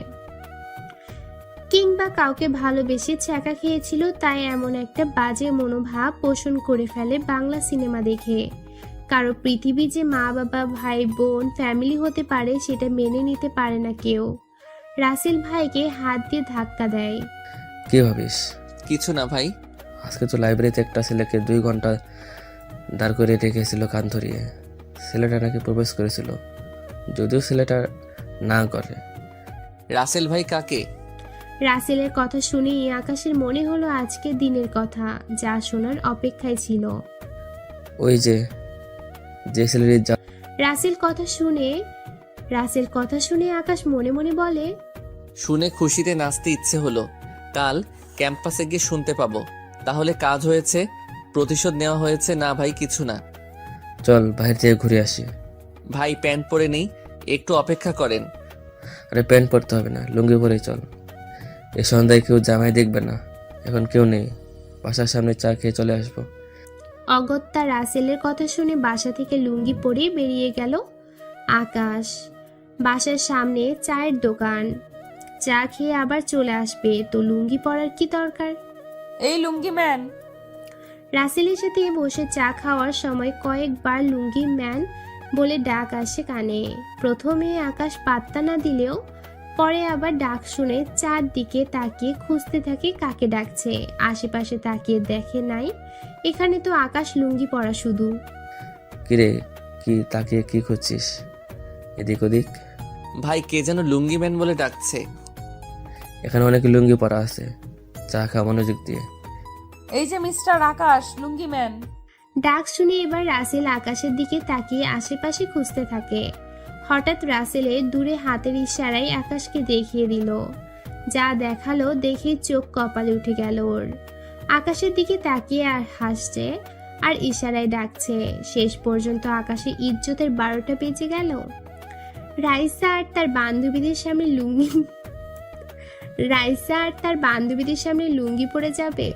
S2: কিংবা কাউকে ভালোবেসে ছ্যাঁকা খেয়েছিল তাই এমন একটা বাজে মনোভাব পোষণ করে ফেলে বাংলা সিনেমা দেখে। কারো পৃথিবী যে মা বাবা ভাই বোন ফ্যামিলি হতে পারে সেটা মেনে নিতে পারে না কেউ। রাসেল ভাইকে হাত দিয়ে ধাক্কা দেয়।
S9: কি ভাবিস?
S1: কিছু না ভাই।
S9: আজকে তো লাইব্রেরিতে একটা ছেলেকে 2 ঘন্টা দাঁড় করে রেখেছিল কান ধরিয়ে। ছেলেটা নাকি প্রপোজ করেছিল, যদিও ছেলেটা না করে।
S1: রাসেল ভাই কাকে?
S2: রাসেলের কথা শুনেই আকাশের মনে হলো আজকের দিনের কথা, যা শোনার অপেক্ষায় ছিল।
S9: ওই যে ছেলের
S2: রাসেল কথা শুনে আকাশ মনে মনে বলে,
S1: শুনে খুশিতে নাচতে ইচ্ছে হলো। কাল ক্যাম্পাসে গিয়ে শুনতে পাবো। তাহলে কাজ হয়েছে, প্রতিশোধ নেওয়া হয়েছে। না ভাই কিছু না।
S9: চল বাইরে থেকে ঘুরে আসি।
S1: ভাই প্যান্ট পরে নেই, একটু অপেক্ষা করেন।
S9: আরে প্যান্ট পরতে হবে না, লুঙ্গি পরেই চল। এ সন্ধ্যায় কেউ জামাই দেখবে না, এখন কেউ নেই। বাসার সামনে চা খেয়ে চলে আসবো।
S2: অগত্যা রাসেলের কথা শুনে বাসা থেকে লুঙ্গি পরে বেরিয়ে গেল আকাশ। বাসার সামনে চায়ের দোকান, চা খেয়ে আবার চলে আসবে, তো লুঙ্গি পরার কি দরকার।
S3: এই লুঙ্গি ম্যান।
S2: রাসেলের সাথে বসে চা খাওয়ার সময় কয়েকবার লুঙ্গি ম্যান বলে ডাক আসে কানে। প্রথমে আকাশ পাত্তা না দিলেও পরে আবার ডাক শুনে চারদিকে তাকিয়ে খুঁজতে থাকে কাকে ডাকছে। আশেপাশে তাকিয়ে দেখে নাই, এখানে তো আকাশ লুঙ্গি পরা শুধু।
S9: কিরে, কি তাকিয়ে কি খুঁজছিস এদিক ওদিক?
S1: ভাই কে যেন লুঙ্গি ম্যান বলে ডাকছে।
S9: এখানে অনেক লুঙ্গি পরা আছে, চা খা মনোযোগ দিয়ে।
S3: এই যে মিস্টার আকাশ, লুঙ্গি ম্যান।
S2: ডাক শুনে এবার রাসেল আকাশের দিকে তাকিয়ে আশেপাশে খুঁজতে থাকে। হঠাৎ রাসেলের দূরে হাতের ইশারায় আকাশকে দেখিয়ে দিল। যা দেখালো দেখে চোখ কপালে উঠে গেল ওর। আকাশের দিকে তাকিয়ে আর হাসছে আর ইশারায় ডাকছে। শেষ পর্যন্ত আকাশে ইজ্জতের 12টা বেজে গেল। রাইসা আর তার বান্ধবীদের সামনে লুঙ্গি পরে যাবে।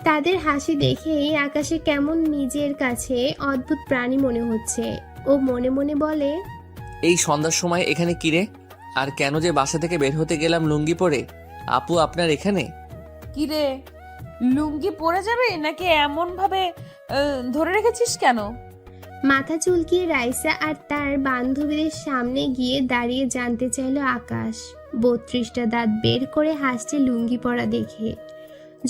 S2: তাদের হাসি দেখেই আকাশে কেমন নিজের কাছে অদ্ভুত প্রাণী মনে হচ্ছে। ও মনে মনে বলে,
S1: এই সন্ধ্যার সময় এখানে কিরে? আর কেন যে বাসা থেকে বের হতে গেলাম লুঙ্গি পরে? আপু আপনার এখানে?
S3: কিরে, লুঙ্গি পরে যাবে নাকি এমন ভাবে ধরে রেখেছিস কেন?
S2: মাথা চুলকিয়ে রাইসা আর তার বান্ধবীদের সামনে গিয়ে দাঁড়িয়ে জানতে চাইল আকাশ। 32টা দাঁত বের করে হাসছে লুঙ্গি পরা দেখে।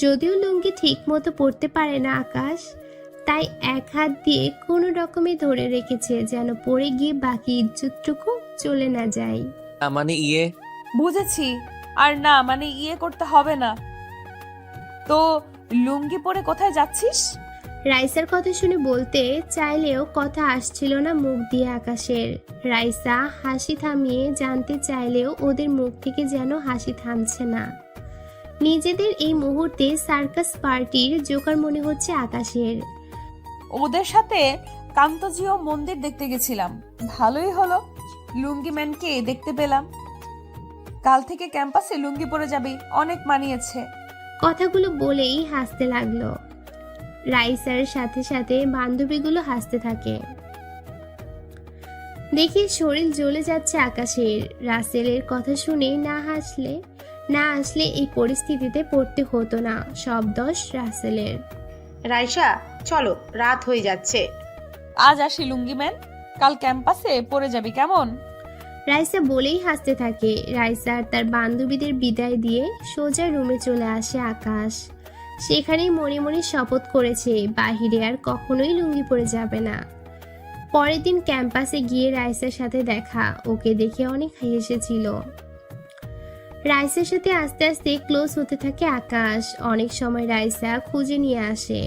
S2: যদিও লুঙ্গি ঠিক মতো পরতে পারে না আকাশ, তাই এক হাত দিয়ে কোনো রকমে ধরে রেখেছে যেন পড়ে গিয়ে বাকি ইজ্জতটুকু চলে না যায়।
S1: মানে
S3: বুঝেছি। আর না মানে করতে হবে না। তো লুঙ্গি পরে কোথায় যাচ্ছিস?
S2: রাইসার কথা শুনে বলতে চাইলেও কথা আসছিল না মুখ দিয়ে আকাশের। রাইসা হাসি থামিয়ে জানতে চাইলেও ওদের মুখ থেকে যেন হাসি থামছে না। নিজেদের এই মুহূর্তে সার্কাস পার্টির জোকার মনে হচ্ছে আকাশের।
S3: ওদের সাথে কান্তজিও মন্দির দেখতে গেছিলাম, ভালোই হলো লুঙ্গি ম্যানকে দেখতে পেলাম। কাল থেকে ক্যাম্পাসে লুঙ্গি পরে যাবি, অনেক মানিয়েছে।
S2: কথাগুলো বলেই হাসতে লাগলো। রাইসার সাথে সাথে বান্ধবীগুলো হাসতে থাকে। দেখে শরীর জ্বলে যাচ্ছে আকাশের। রাসেলের কথা শুনে না আসলে এই পরিস্থিতিতে পড়তে হতো না। সব দোষ রাসেলের।
S4: রাইসা চলো, রাত হয়ে যাচ্ছে।
S3: আজ আসি লুঙ্গি ম্যান, কাল ক্যাম্পাসে পরে যাবি কেমন?
S2: রাইসা বলেই হাসতে থাকে। রাইসা আর তার বান্ধবীদের বিদায় দিয়ে সোজা রুমে চলে আসে আকাশ। সেখানেই মনে মনে শপথ করেছে বাহিরে আর কখনোই লুঙ্গি পরে যাবে না। পরের দিন ক্যাম্পাসে গিয়ে রাইসার সাথে দেখা। ওকে দেখে অনেক হেসেছিল। রাইসার সাথে আস্তে আস্তে ক্লোজ হতে থাকে আকাশ। অনেক সময় রাইসা খুঁজে নিয়ে আসে।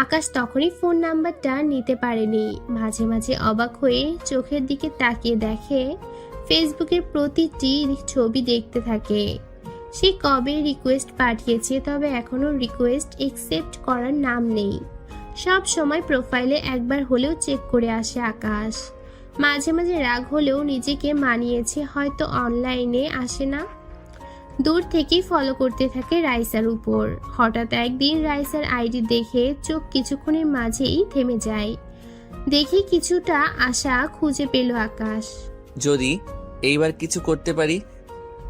S2: আকাশ তখনই ফোন নাম্বারটা নিতে পারেনি। মাঝে মাঝে অবাক হয়ে চোখের দিকে তাকিয়ে দেখে ফেসবুকের প্রতিটি ছবি দেখতে থাকে। সে কবে রিকোয়েস্ট পাঠিয়েছে, তবে এখনো রিকোয়েস্ট একসেপ্ট করার নাম নেই। সব সময় প্রোফাইলে একবার হলেও চেক করে আসে আকাশ। মাঝে মাঝে রাগ হলেও নিজেকে মানিয়েছে, হয়তো অনলাইনে আসে না। দূর থেকেই ফলো করতে থাকে রাইসার উপর। হঠাৎ একদিন রাইসার আইডি দেখে চোখ কিছুক্ষণের মাঝেই থেমে যায়। দেখে কিছুটা আশা খুঁজে পেল আকাশ।
S1: যদি এইবার কিছু করতে পারি।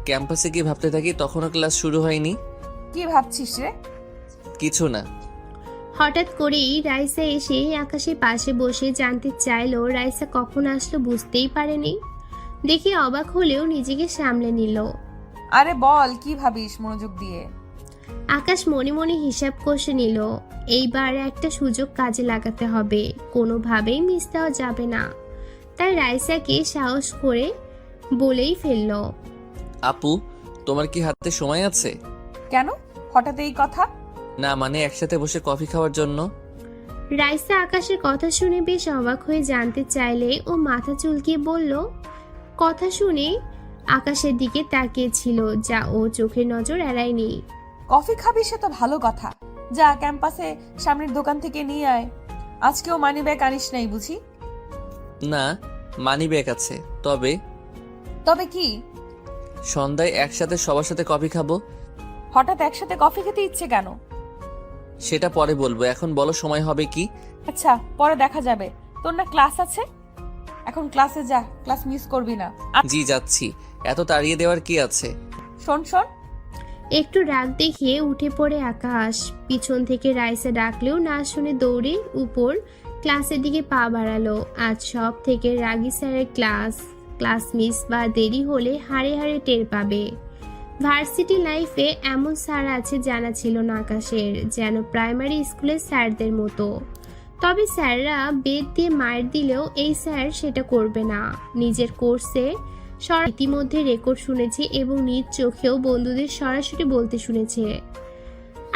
S1: ক্যাম্পাসে গিয়ে ভাবতে থাকি, তখনও ক্লাস শুরু হয়নি।
S3: কি ভাবছিস রে?
S1: কিছু না।
S2: হঠাৎ করেই রাইসা এসে আকাশের পাশে বসে জানতে চাইলো রাইসা কখন আসলো, বুঝতেই পারেনি। দেখে অবাক হলেও নিজেকে সামলে নিল।
S3: আরে বল, কি ভাবিস মনোযোগ দিয়ে?
S2: আকাশ মনে মনে হিসাব কষে নিল। এইবার একটা সুযোগ কাজে লাগাতে হবে, কোনোভাবেই মিস দেওয়া যাবে না। তাই রাইসাকে সাহস করে বলেই ফেলল,
S1: আপু, তোমার কি হাতে সময় আছে?
S3: কেন হঠাৎ এই কথা?
S1: না মানে একসাথে বসে কফি খাওয়ার জন্য।
S2: রাইসা আকাশের কথা শুনে বেশ অবাক হয়ে জানতে চাইলে ও মাথা চুলকিয়ে বলল। কথা শুনে আকাশের দিকে তাকিয়েছিল, যা ও চোখের নজর এড়ায়নি।
S3: কফি খাবি সে তো ভালো কথা, যা ক্যাম্পাসে সামনের দোকান থেকে নিয়ে আয়। আজকেও মানি ব্যাগ আনিস নাই বুঝি?
S1: না, মানি ব্যাগ আছে। তবে
S3: কি?
S1: সন্ধ্যায় একসাথে সবার সাথে কফি খাবো।
S3: হঠাৎ একসাথে কফি খেতে ইচ্ছে কেন?
S1: সেটা পরে বলবো, এখন বলো সময় হবে কি?
S3: আচ্ছা, পরে দেখা যাবে। তোর না ক্লাস আছে, এখন ক্লাসে যা, ক্লাস মিস করবি না।
S1: জি যাচ্ছি, এত তাড়িয়ে দেওয়ার কি আছে?
S3: শোন।
S2: একটু রাগ দেখিয়ে উঠে পড়ে আকাশ। পিছন থেকে রাইসা ডাকলেও না শুনে দৌড়ে উপর ক্লাসের দিকে পা বাড়ালো। আজ সব থেকে রাগী স্যারের ক্লাস মিস বা দেরি হলে হাড়ে হাড়ে টের পাবে। ভার্সিটি লাইফে এমন স্যার আছে জানা ছিল না আকাশের, যেন প্রাইমারি স্কুলের স্যারদের মতো। তবে স্যাররা বেদ দিয়ে মায়ের দিলেও এই স্যার সেটা করবে না। নিজের কোর্সে ইতিমধ্যে রেকর্ড শুনেছে এবং নিজ চোখেও বন্ধুদের সরাসরি বলতে শুনেছে।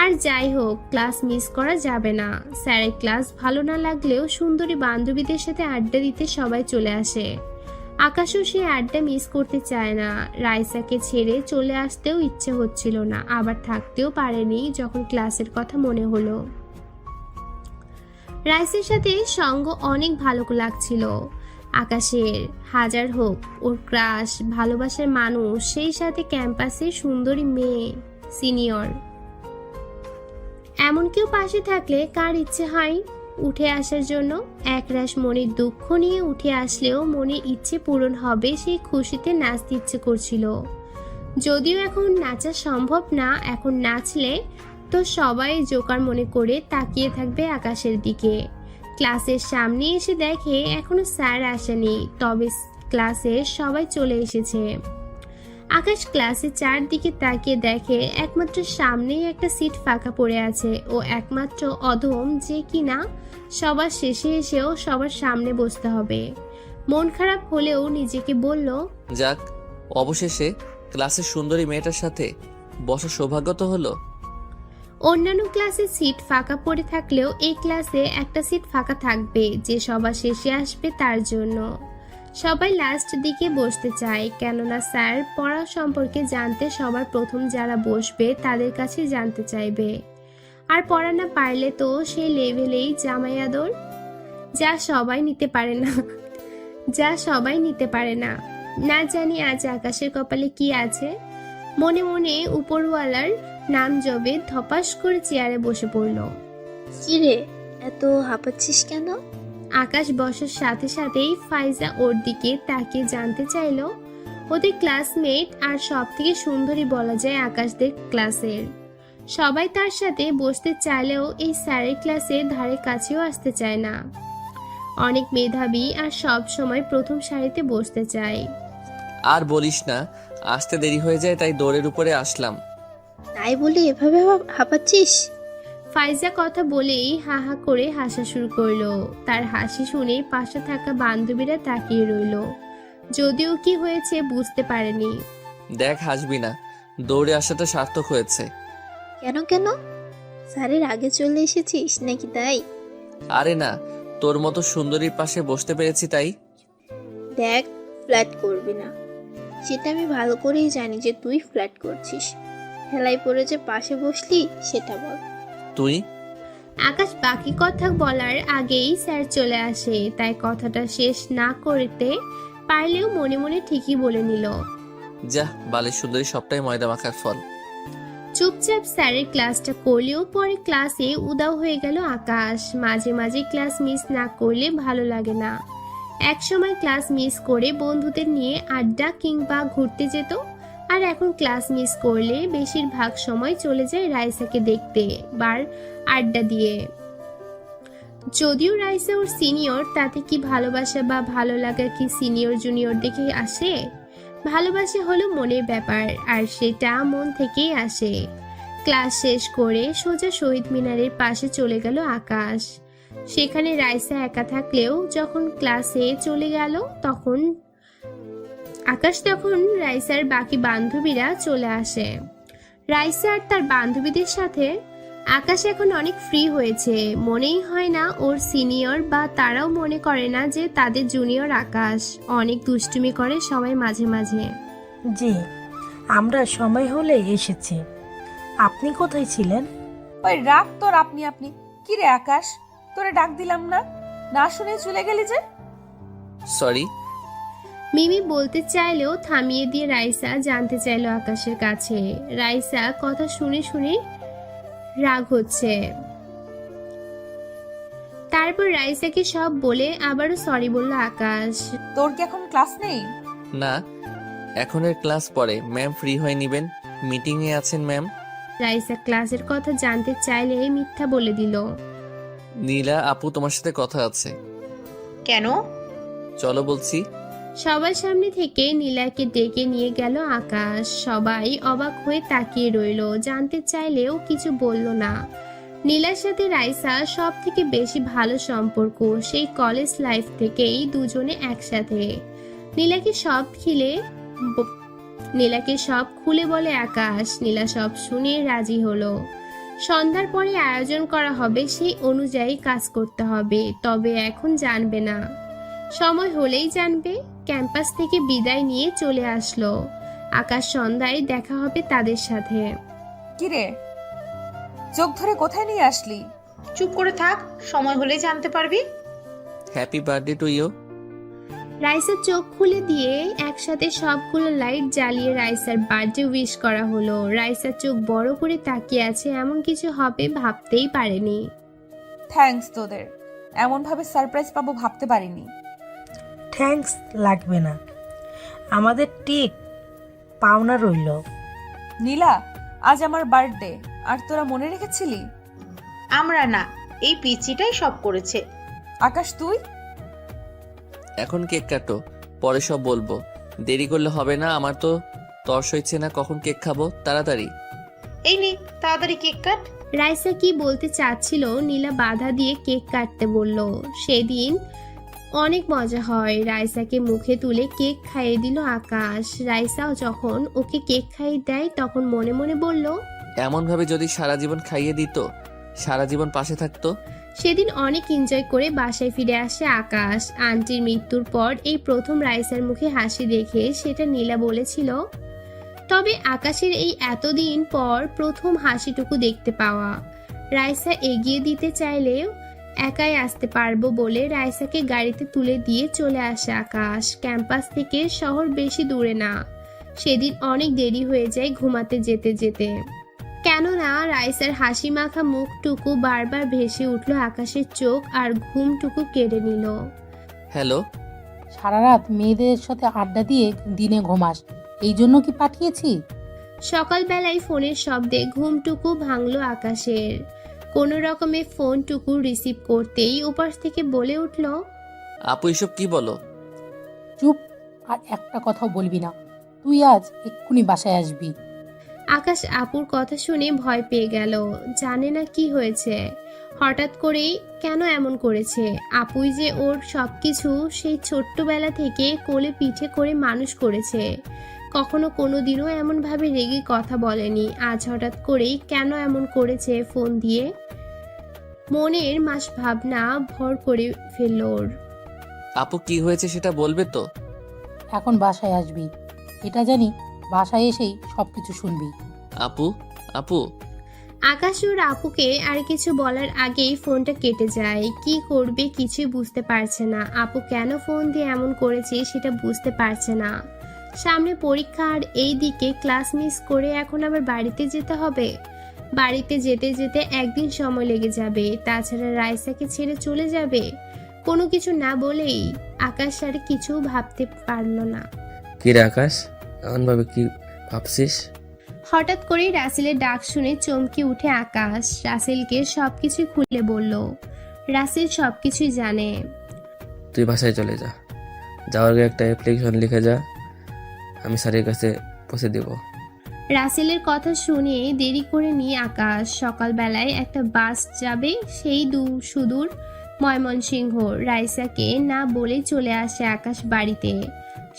S2: আর যাই হোক, ক্লাস মিস করা যাবে না। স্যারের ক্লাস ভালো না লাগলেও সুন্দরী বান্ধবীদের সাথে আড্ডা দিতে সবাই চলে আসে। আকাশও সে আড্ডা মিস করতে চায় না। রাইসাকে ছেড়ে চলে আসতেও ইচ্ছে হচ্ছিল না, আবার থাকতেও পারেনি যখন ক্লাসের কথা মনে হলো। রাইসের সাথে সঙ্গ অনেক ভালো লাগছিল আকাশের। হাজার হোক ওর ক্রাশ, ভালোবাসার মানুষ, সেই সাথে ক্যাম্পাসে সুন্দরী মেয়ে, সিনিয়র, এমন কেউ পাশে থাকলে কার ইচ্ছে হয় উঠে আসার জন্য? একরাশ মনের দুঃখ নিয়ে উঠে আসলেও মনের ইচ্ছে পূরণ হবে সেই খুশিতে নাচতে ইচ্ছে করছিল। যদিও এখন নাচা সম্ভব না, এখন নাচলে তো সবাই জোকার মনে করে তাকিয়ে থাকবে আকাশের দিকে। ক্লাসের সামনে এসে দেখে এখনো স্যার আসেনি, তবে ক্লাসের সবাই চলে এসেছে। আকাশ ক্লাসের চারদিকে তাকিয়ে দেখে একমাত্র সামনেই একটা সিট ফাঁকা পড়ে আছে। ও একমাত্র অধম যে কিনা সবার শেষে এসেও সবার সামনে বসতে হবে। মন খারাপ হলেও নিজেকে বলল,
S1: যাক, অবশেষে ক্লাসের সুন্দরী মেয়েটার সাথে বসার সৌভাগ্য তো হলো।
S2: অন্যান্য ক্লাসে সিট ফাঁকা পড়ে থাকলেও এই ক্লাসে একটা সিট ফাঁকা থাকবে, যে সবার শেষে আসবে তার জন্য। সবাই লাস্ট দিকে বসতে চায়, কেননা স্যার পড়া সম্পর্কে জানতে সবার প্রথম যারা বসবে তাদের কাছে জানতে চাইবে। আর পড়া না পারলে তো সেই লেভেলেই জামাই আদর, যা সবাই নিতে পারে না। না জানি আজ আকাশের কপালে কি আছে। মনে মনে উপরওয়ালার নাম জবে ধপাস করে চেয়ারে বসে পড়ল।
S14: কিরে, এত হাঁপাচ্ছিস কেন?
S2: আকাশ বসার সাথে সাথেই ফাইজা ওর দিকে তাকিয়ে জানতে চাইল। ওদের ক্লাসমেট আর সব থেকে সুন্দরী বলা যায় আকাশদের ক্লাসের। সবাই তার সাথে বসতে চাইলেও এই স্যারের ক্লাসের ধারে কাছেও আসতে চায় না। অনেক মেধাবী আর সব সময় প্রথম সারিতে বসতে চায়।
S1: আর বলিস না, আসতে দেরি হয়ে যায়, তাই দৌড়ের উপরে আসলাম।
S14: তাই বলে এভাবে হাঁপাচ্ছিস?
S2: ফাইজা কথা বলেই হা হা করে হাসা শুরু করলো। তার হাসি শুনে পাশে থাকা বান্ধবীরা তাকিয়ে রইল, যদিও কি হয়েছে বুঝতে পারেনি।
S1: দেখ, হাসবি না, দৌড়ে আসাটা সার্থক হয়েছে।
S14: কেন স্যারের আগে চলে এসেছিস নাকি তাই?
S1: আরে না, তোর মতো সুন্দরীর পাশে বসতে পেরেছি তাই।
S14: দেখ, ফ্ল্যাট করবি না, সেটা আমি ভালো করেই জানি যে তুই ফ্ল্যাট করছিস। হেলায় পড়ে যে পাশে বসলি সেটা বল।
S1: তুই?
S2: আকাশ বাকি কথা বলার আগেই স্যার চলে আসে, তাই কথাটা শেষ না করতে পারলেও মনে মনে ঠিকই বলে নিল।
S1: যা, বালের সুন্দরী সবটাই ময়দা মাখার ফল।
S2: চুপচাপ স্যারের ক্লাসটা করলেও পরে ক্লাসে উদাও হয়ে গেল আকাশ। মাঝে মাঝে ক্লাস মিস না করলে ভালো লাগে না। একসময় ক্লাস মিস করে বন্ধুদের নিয়ে আড্ডা কিংবা ঘুরতে যেত, আর এখন ক্লাস মিস করলে বেশিরভাগ সময় চলে যায় রাইসাকে দেখতে বার আড্ডা দিয়ে। যদিও রাইসা ওর সিনিয়র, তাতে কি ভালোবাসা বা ভালো লাগা কি সিনিয়র জুনিয়র দেখে আসে? ভালোবাসা হলো মনের ব্যাপার, আর সেটা মন থেকেই আসে। ক্লাস শেষ করে সোজা শহীদ মিনারের পাশে চলে গেল আকাশ। সেখানে রাইসা একা থাকলেও যখন ক্লাসে চলে গেল তখন রাইসার বাকি বান্ধবীরা চলে আসে। রাইসা আর তার বান্ধবীদের সাথে আকাশ এখন অনেক ফ্রি হয়েছে। মনেই হয় না ওর সিনিয়র, বা তারাও মনে করে না যে তাদের জুনিয়র আকাশ। অনেক দুষ্টুমি করে সবাই মাঝে মাঝে।
S10: জি, আমরা সময় হলে এসেছি। আপনি কোথায় ছিলেন?
S3: ওই রাগ তোর আপনি। কি রে আকাশ, তোরে ডাক দিলাম না শুনে চলে গেলি যে?
S1: সরি।
S2: মিমি বলতে চাইলেও থামিয়ে দিয়ে রাইসা জানতে চাইল আকাশের কাছে। রাইসা কথা শুনে শুনে রাগ হচ্ছে। তারপর রাইসাকে সব বলে আবারও সরি বলল আকাশ।
S3: তোর কি এখন ক্লাস নেই?
S1: না, এখনের ক্লাস পরে। ম্যাম ফ্রি হয়ে নিবেন, মিটিং এ আছেন ম্যাম।
S2: রাইসা ক্লাসের কথা জানতে চাইলে মিথ্যা বলে দিল।
S1: নীলা আপু তোমার সাথে কথা আছে।
S4: কেন?
S1: চলো বলছি।
S2: সবার সামনে থেকে নীলাকে ডেকে নিয়ে গেল আকাশ। সবাই অবাক হয়ে তাকিয়ে রইল, জানতে চাইলেও কিছু বলল না। নীলার সাথে রাইসা সব থেকে বেশি ভালো সম্পর্ক, সেই কলেজ লাইফ থেকেই দুজনে একসাথে। নীলাকে সব খুলে বলে আকাশ। নীলা সব শুনে রাজি হলো। সন্ধ্যার পরে আয়োজন করা হবে, সেই অনুযায়ী কাজ করতে হবে। তবে এখন জানবে না, সময় হলেই জানবে। ক্যাম্পাস থেকে বিদায় নিয়ে চলে আসলো আকাশ। সন্ধ্যায় দেখা হবে তাদের সাথে।
S3: কিরে, চোখ ধরে কোথায় নিয়ে আসলি?
S4: চুপ করে থাক, সময় হলে জানতে পারবি।
S1: Happy birthday to you.
S2: Raisa চোখ খুলে দিয়ে একসাথে সবগুলো লাইট জ্বালিয়ে রাইসার বার্থডে উইশ করা হলো। রাইসা চোখ বড় করে তাকিয়ে আছে, এমন কিছু হবে ভাবতেই পারেনি।
S3: থ্যাঙ্কস তোদের, এমন ভাবে সারপ্রাইজ পাবো ভাবতে পারিনি।
S10: থ্যাঙ্কস লাগবে না, আমাদের ঠিক পাওনা রইল।
S3: নীলা, আজ আমার বার্থডে, আর তোরা মনে রেখেছিলি?
S4: আমরা না, এই পিচিটাই সব করেছে।
S3: আকাশ তুই?
S1: এখন কেক কাটো, পরে সব বলবো। দেরি করলে হবে না, আমার তো তর্স হচ্ছে না কখন কেক খাবো। তাড়াতাড়ি।
S4: এই নে, তাড়াতাড়ি কেক কাট।
S2: রাইসা কি বলতে চাচ্ছিল নীলা বাধা দিয়ে কেক কাটতে বলল। সেদিন অনেক মজা হয়। রাইসাকে মুখে তুলে কেক খাইয়ে দিল আকাশ। রাইসাও যখন ওকে কেক খাইয়ে দেয় তখন মনে মনে বলল,
S1: এমনভাবে যদি সারা জীবন খাইয়ে দিত, সারা জীবন পাশে থাকতো।
S2: সেদিন অনেক এনজয় করে বাসায় ফিরে আসে আকাশ। আন্টির মৃত্যুর পর এই প্রথম রাইসার মুখে হাসি দেখে সেটা নীলা বলেছিল। তবে আকাশের এই এতদিন পর প্রথম হাসিটুকু দেখতে পাওয়া। রাইসা এগিয়ে দিতে চাইলেও একাই আসতে পারবো বলে রাইসাকে গাড়িতে তুলে দিয়ে চলে আসে আকাশ। ক্যাম্পাস থেকে শহর বেশি দূরে না। সেদিন অনেক দেরি হয়ে যায় ঘুমাতে যেতে যেতে। কেননা রাইসার হাসি মাখা মুখটুকু বারবার ভেসে উঠল আকাশের চোখ আর ঘুমটুকু কেড়ে নিল।
S1: হ্যালো।
S7: সারা রাত মেয়েদের সাথে আড্ডা দিয়ে দিনে ঘুমাস, এই জন্য কি পাঠিয়েছি?
S2: সকালবেলায় ফোনের শব্দে ঘুমটুকু ভাঙলো আকাশের। কোনো রকমে ফোনটুকু রিসিভ করতেই ওপাশ থেকে বলে উঠল,
S1: আপু এসব কি বলো?
S7: চুপ, আর একটা কথাও বলবি না। তুই আজ এক্ষুনি বাসায় আসবি।
S2: আকাশ আপুর কথা শুনে ভয় পেয়ে গেল। জানে না কি হয়েছে, হঠাৎ করেই কেন এমন করেছে। আপুই যে ওর সবকিছু সেই ছোট্টবেলা থেকে কোলে পিঠে করে মানুষ করেছে। কখনো কোনোদিনও এমনভাবে রেগে কথা বলেনি। আজ হঠাৎ করেই কেন এমন করেছে ফোন দিয়ে? মনের মাস ভাবনা ভর করে ফেলল ওর।
S1: আপু কি হয়েছে সেটা বলবে তো?
S7: এখন বাসায় আসবি, এটা জানি। বাসায় এসেই সবকিছু শুনবি।
S1: আপু আপু
S2: আকাশ ওর আপুকে আর কিছু বলার আগেই ফোনটা কেটে যায়। কি করবে কিছুই বুঝতে পারছে না। আপু কেন ফোন দিয়ে এমন করেছে সেটা বুঝতে পারছে না। সামনে পরীক্ষা আর এই দিকে ক্লাস মিস করে এখন আবার বাড়িতে যেতে হবে। বাড়িতে যেতে যেতে একদিন সময় লেগে যাবে। তাছাড়া রাইসাকে ছেড়ে চলে যাবে। কোনো কিছু না বলেই আকাশ আর কিছু ভাবতে পারল না।
S9: কি রে আকাশ, এমনভাবে কি ভাবছিস?
S2: হঠাৎ করেই রাসেলের ডাক শুনে চমকে উঠে আকাশ। রাসেলকে সবকিছু খুলে বলল। রাসেল সবকিছুই জানে।
S9: তুই বাসায় চলে যা, যাওয়ার আগে একটা অ্যাপ্লিকেশন লিখে যা, আমি স্যারের কাছে পৌঁছে দেব।
S2: রাসেলের কথা শুনে দেরি করে নিয়ে আকাশ। সকালবেলায় একটা বাস যাবে সেই সুদূর ময়মনসিংহ। রাইসাকে না বলে চলে আসে আকাশ বাড়িতে।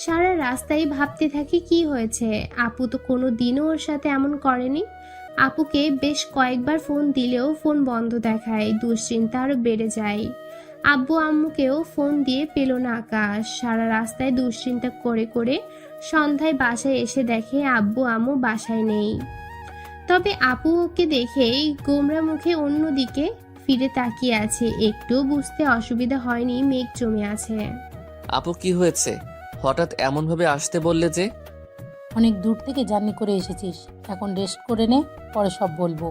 S2: সারা রাস্তায় ভাবতে থাকে কি হয়েছে। আপু তো কোনো দিনও ওর সাথে এমন করেনি। আপুকে বেশ কয়েকবার ফোন দিলেও ফোন বন্ধ দেখায়। দুশ্চিন্তা আরো বেড়ে যায়। আব্বু আম্মুকেও ফোন দিয়ে পেল না আকাশ। সারা রাস্তায় দুশ্চিন্তা করে করে সন্ধ্যায় বাসায় এসে দেখে আব্বু আম্মু বাসায় নেই। তবে আপু ওকে দেখেই গোমরা মুখে অন্যদিকে ফিরে তাকিয়ে আছে। একটুও বুঝতে অসুবিধা হয়নি মেঘ জমে আছে।
S1: আপু কি হয়েছে? হঠাৎ এমনভাবে আসতে বললে যে?
S7: অনেক দূর থেকে জার্নি করে এসেছিস, এখন রেস্ট করে নে, পরে সব বলবো।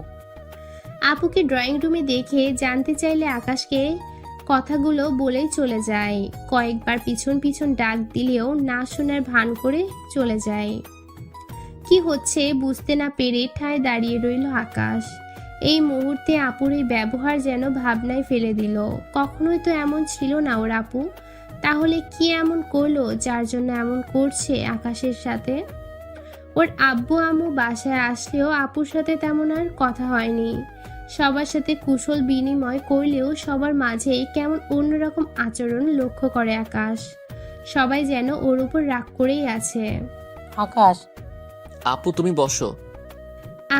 S2: আপুকে ড্রয়িং রুমে দেখে জানতে চাইলে আকাশকে কথাগুলো বলেই চলে যায়। কয়েকবার পিছন পিছন ডাক দিলেও না শোনার ভান করে চলে যায়। কি হচ্ছে বুঝতে না পেরে ঠায় দাঁড়িয়ে রইল আকাশ। এই মুহূর্তে আপুর এই ব্যবহার যেন ভাবনায় ফেলে দিল। কখনোই তো এমন ছিল না ওর আপু। তাহলে কি এমন করলো যার জন্য এমন করছে আকাশের সাথে? ওর আব্বু আম্মু বাসায় আসলেও আপুর সাথে তেমন আর কথা হয়নি। সবার সাথে কুশল বিনিময় করলেও সবার মাঝেই কেমন অন্যরকম আচরণ লক্ষ্য করে আকাশ। সবাই যেন ওর উপর রাগ করেই আছে।
S7: আকাশ,
S1: আপু তুমি বসো।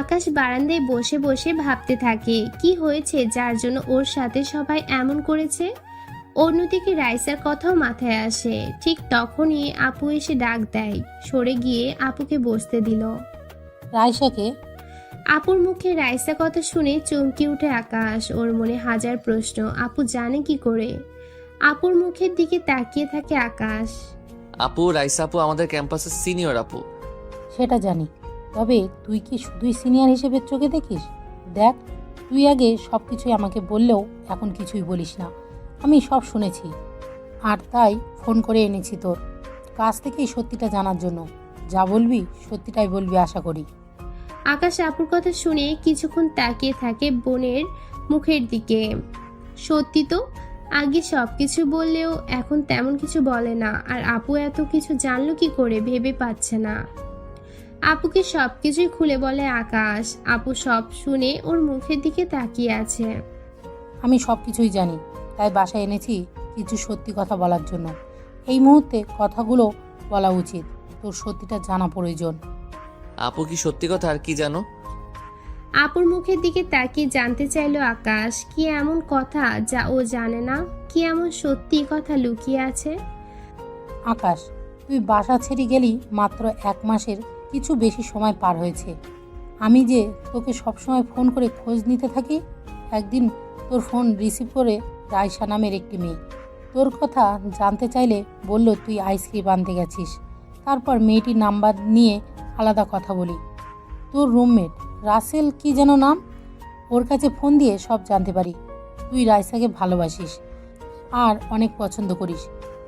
S2: আকাশ বারান্দায় বসে বসে ভাবতে থাকে কি হয়েছে যার জন্য ওর সাথে সবাই এমন করেছে। অন্যদিকে রাইসার কথাও মাথায় আসে। ঠিক তখনই আপু এসে ডাক দেয়। সরে গিয়ে আপুকে বসতে দিল।
S7: রাইসাকে?
S2: আপুর মুখে রাইসা কথা শুনে চমকে উঠে আকাশ। ওর মনে হাজার প্রশ্ন। আপু জানে কি করে? আপুর মুখের দিকে তাকিয়ে থাকে আকাশ।
S1: আপু রাইসা আপু আমাদের ক্যাম্পাসের সিনিয়র আপু।
S7: সেটা জানি, তবে তুই কি শুধুই সিনিয়র হিসেবে চোখে দেখিস? দেখ, তুই আগে সব কিছুই আমাকে বললেও এখন কিছুই বলিস না। আমি সব শুনেছি, আর তাই ফোন করে এনেছি তোর কাছ থেকেই সত্যিটা জানার জন্য। যা বলবি সত্যিটাই বলবি আশা করি।
S2: আকাশ আপুর কথা শুনে কিছুক্ষণ তাকিয়ে থাকে বোনের মুখের দিকে। সত্যি তো, আগে সবকিছু বললেও এখন তেমন কিছু বলে না। আর আপু এত কিছু জানলো কি করে ভেবে পাচ্ছে না। আপুকে সবকিছুই খুলে বলে আকাশ। আপু সব শুনে ওর মুখের দিকে তাকিয়ে আছে।
S7: আমি সব কিছুই জানি, তাই বাসায় এনেছি কিছু সত্যি কথা বলার জন্য। এই মুহূর্তে কথাগুলো বলা উচিত, তোর সত্যিটা জানা প্রয়োজন।
S1: আপু কি সত্যি কথা আর কি জানো?
S2: আপুর মুখের দিকে তাকিয়ে জানতে চাইলো আকাশ, কি এমন কথা যা ও জানে না? কি এমন সত্যি কথা লুকিয়ে আছে?
S7: আকাশ, তুই বাসা ছেড়ে গেলি মাত্র 1 মাসের কিছু বেশি সময় পার হয়েছে। আমি যে তোকে সবসময় ফোন করে খোঁজ নিতে থাকি, একদিন তোর ফোন রিসিভ করে রাইসা নামের একটি মেয়ে তোর কথা জানতে চাইলে বলল তুই আইসক্রিম আনতে গেছিস। তারপর মেয়েটির নাম্বার নিয়ে আলাদা কথা বলি। তোর রুমমেট রাসেল কি যেন নাম, ওর কাছে ফোন দিয়ে সব জানতে পারি। তুই রাইসাকে ভালোবাসিস আর অনেক পছন্দ করিস।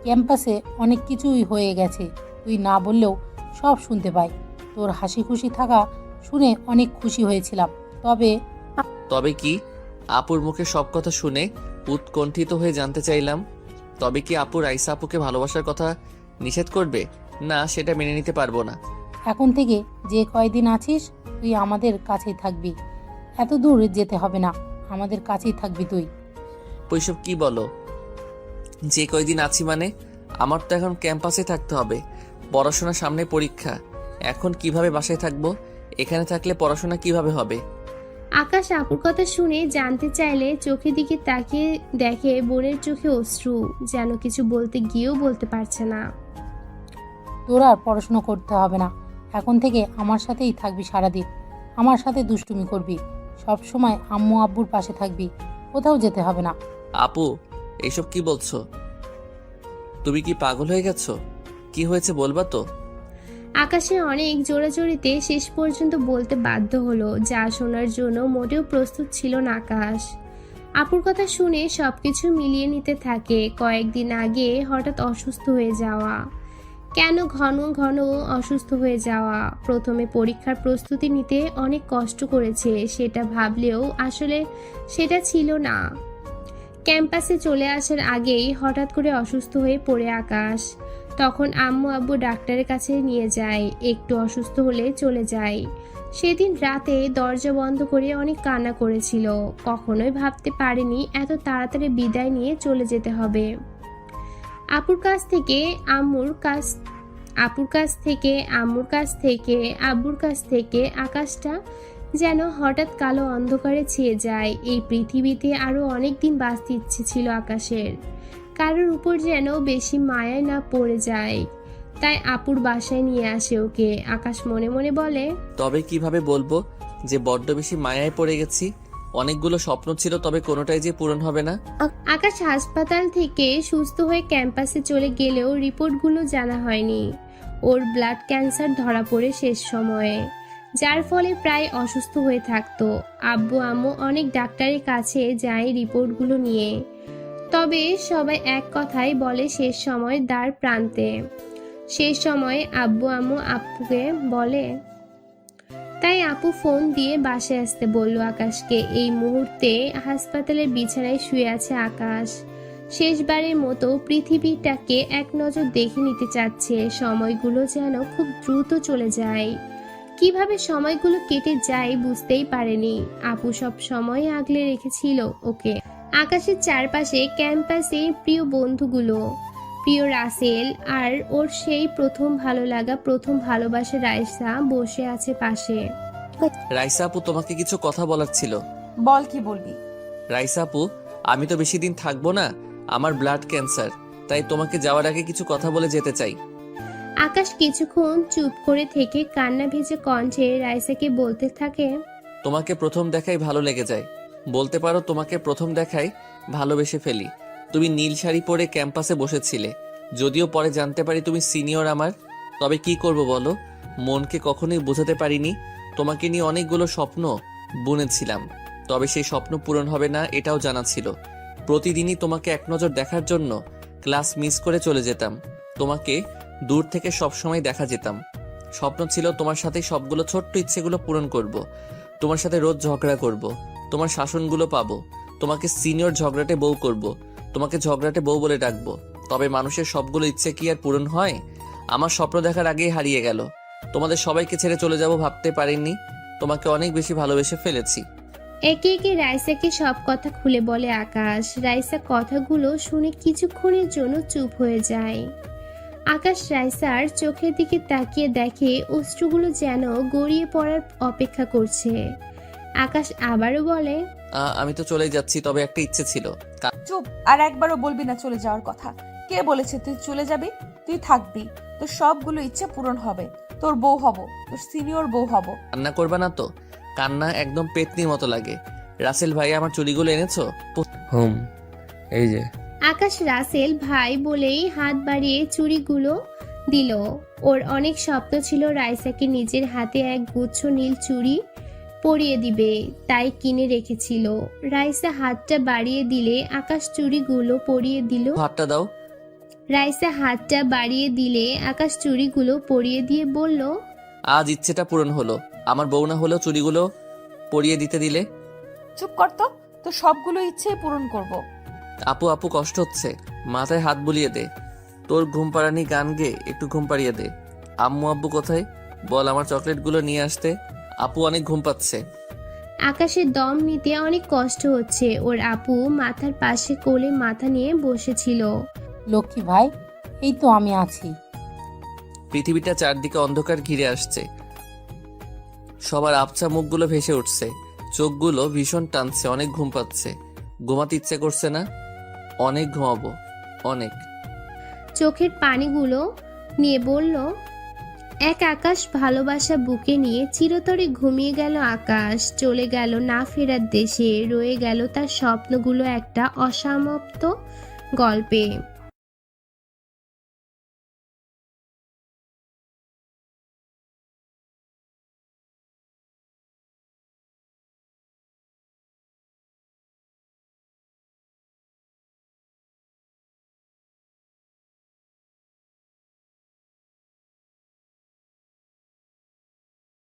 S7: ক্যাম্পাসে অনেক কিছুই হয়ে গেছে, তুই না বললেও সব শুনতে পাই। তোর হাসি খুশি থাকা শুনে অনেক খুশি হয়েছিলাম।
S1: তবে কি? আপুর মুখে সব কথা শুনে উৎকণ্ঠিত হয়ে জানতে চাইলাম, তবে কি আপু রাইসা আপুকে ভালোবাসার কথা নিষেধ করবে? না, সেটা মেনে নিতে পারবো না।
S7: এখন থেকে যে কয়দিন আছিস তুই আমাদের কাছেই থাকবি, এত দূর যেতে হবে না, আমাদের কাছেই থাকবি তুই।
S1: ওইসব কি বলো? যে কয়দিন আছি মানে? আমার তো এখন ক্যাম্পাসে থাকতে হবে, পড়াশোনার সামনে পরীক্ষা। এখন কিভাবে বাসায় থাকবো? এখানে থাকলে পড়াশোনা কিভাবে হবে?
S2: আকাশ আপুর কথা শুনে জানতে চাইলে চোখের দিকে তাকিয়ে দেখে বোনের চোখে অশ্রু, যেন কিছু বলতে গিয়েও বলতে পারছে না।
S7: তোর আর পড়াশোনা করতে হবে না, এখন থেকে আমার সাথেই থাকবি সারাদিন, আমার সাথে দুষ্টুমি করবি, সব সময় আম্মু আব্বুর পাশে থাকবি, কোথাও যেতে হবে না।
S1: আপু, এইসব কি বলছো? তুমি কি পাগল হয়ে গেছো? কি হয়েছে বলবা তো?
S2: আকাশে অনেক জোরাজোরিতে শেষ পর্যন্ত বলতে বাধ্য হলো, যা শোনার জন্য মোটেও প্রস্তুত ছিল না আকাশ। আপুর কথা শুনে সবকিছু মিলিয়ে নিতে থাকে। কয়েকদিন আগে হঠাৎ অসুস্থ হয়ে যাওয়া, কেন ঘন ঘন অসুস্থ হয়ে যাওয়া, প্রথমে পরীক্ষার প্রস্তুতি নিতে অনেক কষ্ট করেছে সেটা ভাবলেও আসলে সেটা ছিল না। ক্যাম্পাসে চলে আসার আগেই হঠাৎ করে অসুস্থ হয়ে পড়ে আকাশ। তখন আম্মু আব্বু ডাক্তারের কাছে নিয়ে যায়, একটু অসুস্থ হলে চলে যায়। সেদিন রাতে দরজা বন্ধ করে অনেক কান্না করেছিল, কখনোই ভাবতে পারেনি এত তাড়াতাড়ি বিদায় নিয়ে চলে যেতে হবে। আপুর কাছ থেকে আব্বুর কাছ থেকে আকাশটা যেন হঠাৎ কালো অন্ধকারে ছেয়ে যায়। এই পৃথিবীতে আরো অনেক দিন বাঁচতে ইচ্ছে ছিল আকাশের, কারোর উপর যেন বেশি মায়ায় না পড়ে যায়। তাই আপুর বাসায় নিয়ে আসে ওকে। আকাশ মনে মনে বলে,
S1: তবে কিভাবে বলবো যে বড্ড বেশি মায়ায় পড়ে গেছি? অনেকগুলো স্বপ্ন ছিল, তবে কোনোটাই যে পূরণ হবে না।
S2: আকাশ হাসপাতাল থেকে সুস্থ হয়ে ক্যাম্পাসে চলে গেলেও রিপোর্টগুলো জানা হয়নি। ওর ব্লাড ক্যান্সার ধরা পড়ে শেষ সময়ে, যার ফলে প্রায় অসুস্থ হয়ে থাকতো। আব্বু আম্মু অনেক ডাক্তারের কাছে যায় রিপোর্টগুলো নিয়ে, তবে সবাই এক কথাই বলে শেষ সময় দ্বার প্রান্তে। শেষ সময়ে আব্বু আম্মু আপুকে বলে, তাই আপু ফোন দিয়ে বাসায় আসতে বলল আকাশকে। এই মুহূর্তে হাসপাতালের বিছানায় শুয়ে আছে আকাশ। শেষবারের মতো পৃথিবীটাকে এক নজর দেখে নিতে চাচ্ছে। সময়গুলো যেন খুব দ্রুত চলে যায়, কিভাবে সময়গুলো কেটে যায় বুঝতেই পারেনি। আপু সব সময় আগলে রেখেছিল ওকে। আকাশের চারপাশে ক্যাম্পাসে প্রিয় বন্ধুগুলো, প্রিয় রাসেল আর ওর সেই প্রথম ভালো লাগা, প্রথম ভালোবাসা রাইসা বসে আছে পাশে।
S1: রাইসা আপু, তোমাকে কিছু কথা বলার ছিল।
S3: বল, কি বলবি?
S1: রাইসা আপু, আমি তো বেশি দিন থাকবো না, আমার ব্লাড ক্যান্সার, তাই তোমাকে যাওয়ার আগে কিছু কথা বলে যেতে চাই।
S2: আকাশ কিছুক্ষণ চুপ করে থেকে কান্না ভেজে কণ্ঠে রাইসাকে বলতে থাকে,
S1: তোমাকে প্রথম দেখাই ভালো লেগে যায়, বলতে পারো তোমাকে প্রথম দেখাই ভালোবেসে ফেলি। তুমি নীল শাড়ি পরে ক্যাম্পাসে বসেছিলে, যদিও পরে জানতে পারি তুমি সিনিয়র আমার। তবে কি করব বলো, মনকে কখনোই বোঝাতে পারিনি। তোমাকে নিয়ে অনেকগুলো স্বপ্ন বুনেছিলাম, তবে সেই স্বপ্ন পূরণ হবে না এটাও জানা ছিল। প্রতিদিনই তোমাকে এক নজর দেখার জন্য ক্লাস মিস করে চলে যেতাম, তোমাকে দূর থেকে সবসময় দেখা যেতাম। স্বপ্ন ছিল তোমার সাথে সবগুলো ছোট্ট ইচ্ছেগুলো পূরণ করব, তোমার সাথে রোজ ঝগড়া করব, তোমার শাসনগুলো পাবো, তোমাকে সিনিয়র ঝগড়াটে বউ করব, তোমাকে ঝগড়াটে বউ বলে ডাকবো। তবে মানুষের সবগুলো ইচ্ছে কি আর পূরণ হয়? আমার স্বপ্ন দেখার আগেই হারিয়ে গেল। তোমাদের সবাইকে ছেড়ে চলে যাব ভাবতে পারিনি, তোমাকে অনেক বেশি ভালোবেসে ফেলেছি।
S2: একে একে রাইসাকে সব কথা খুলে বলে আকাশ। রাইসা কথাগুলো শুনে কিছুক্ষণের জন্য চুপ হয়ে যায়। আকাশ রাইসার চোখের দিকে তাকিয়ে দেখে অশ্রুগুলো যেন গড়িয়ে পড়ার অপেক্ষা করছে। আকাশ আবারও বলে,
S1: আমি তো চলেই যাচ্ছি, তবে একটা ইচ্ছে ছিল।
S3: চুপ, আর একবারও বলবি না চলে যাওয়ার কথা। কে বলেছে তুই চলে যাবি? তুই থাকবি, তোর সবগুলো ইচ্ছে পূরণ হবে। তোর বউ হব, তোর সিনিয়র বউ হব।
S1: কান্না করবা না তো? কান্না একদম পেতনির মতো লাগে। রাসেল ভাই, আমার চুড়িগুলো এনেছো?
S9: হুম, এই যে।
S2: আকাশ রাসেল ভাই বলেই হাত বাড়িয়ে চুড়িগুলো দিল। ওর অনেক স্বপ্ন ছিল রাইসাকে নিজের হাতে এক গুচ্ছ নীল চুড়ি পরিয়ে দিবে, তাই কিনে রেখেছিল। রাইসা হাতটা বাড়িয়ে দিলে আকাশ চুড়িগুলো পরিয়ে দিল।
S1: হাতটা দাও।
S2: রাইসা হাতটা বাড়িয়ে দিলে আকাশ চুড়িগুলো পরিয়ে দিয়ে বলল,
S1: আজ ইচ্ছেটা পূরণ হলো। আমার বউ না হলেও চুড়িগুলো পরিয়ে দিতে দিলে।
S3: চুপ কর তো, তোর সবগুলো ইচ্ছে পূরণ করব।
S1: আপু আপু, কষ্ট হচ্ছে, মাথায় হাত বুলিয়ে দে। তোর ঘুম পাড়ানি গান গেয়ে একটু ঘুম পাড়িয়ে দে। আম্মু আব্বু কোথায়? বল আমার চকলেটগুলো নিয়ে আসতে। আপু অনেক ঘুম পাচ্ছে।
S2: আকাশের দম নিতে অনেক কষ্ট হচ্ছে। ওর আপু মাথার পাশে কোলে মাথা নিয়ে বসেছিল।
S7: লক্ষ্মী ভাই, এই তো আমি আছি।
S1: পৃথিবীটা চারদিকে অন্ধকার ঘিরে আসছে। সবার আবছা মুখগুলো ভেসে উঠছে, চোখগুলো ভীষণ টানছে, অনেক ঘুম পাচ্ছে। ঘুমাতে ইচ্ছে করছে না? অনেক ঘুমাবো, অনেক।
S2: চোখের পানিগুলো নিয়ে বলল, এক আকাশ ভালোবাসা বুকে নিয়ে চিরতরে ঘুমিয়ে গেল আকাশ। চলে গেল না ফেরার দেশে, রয়ে গেল তার স্বপ্নগুলো একটা অসমাপ্ত গল্পে।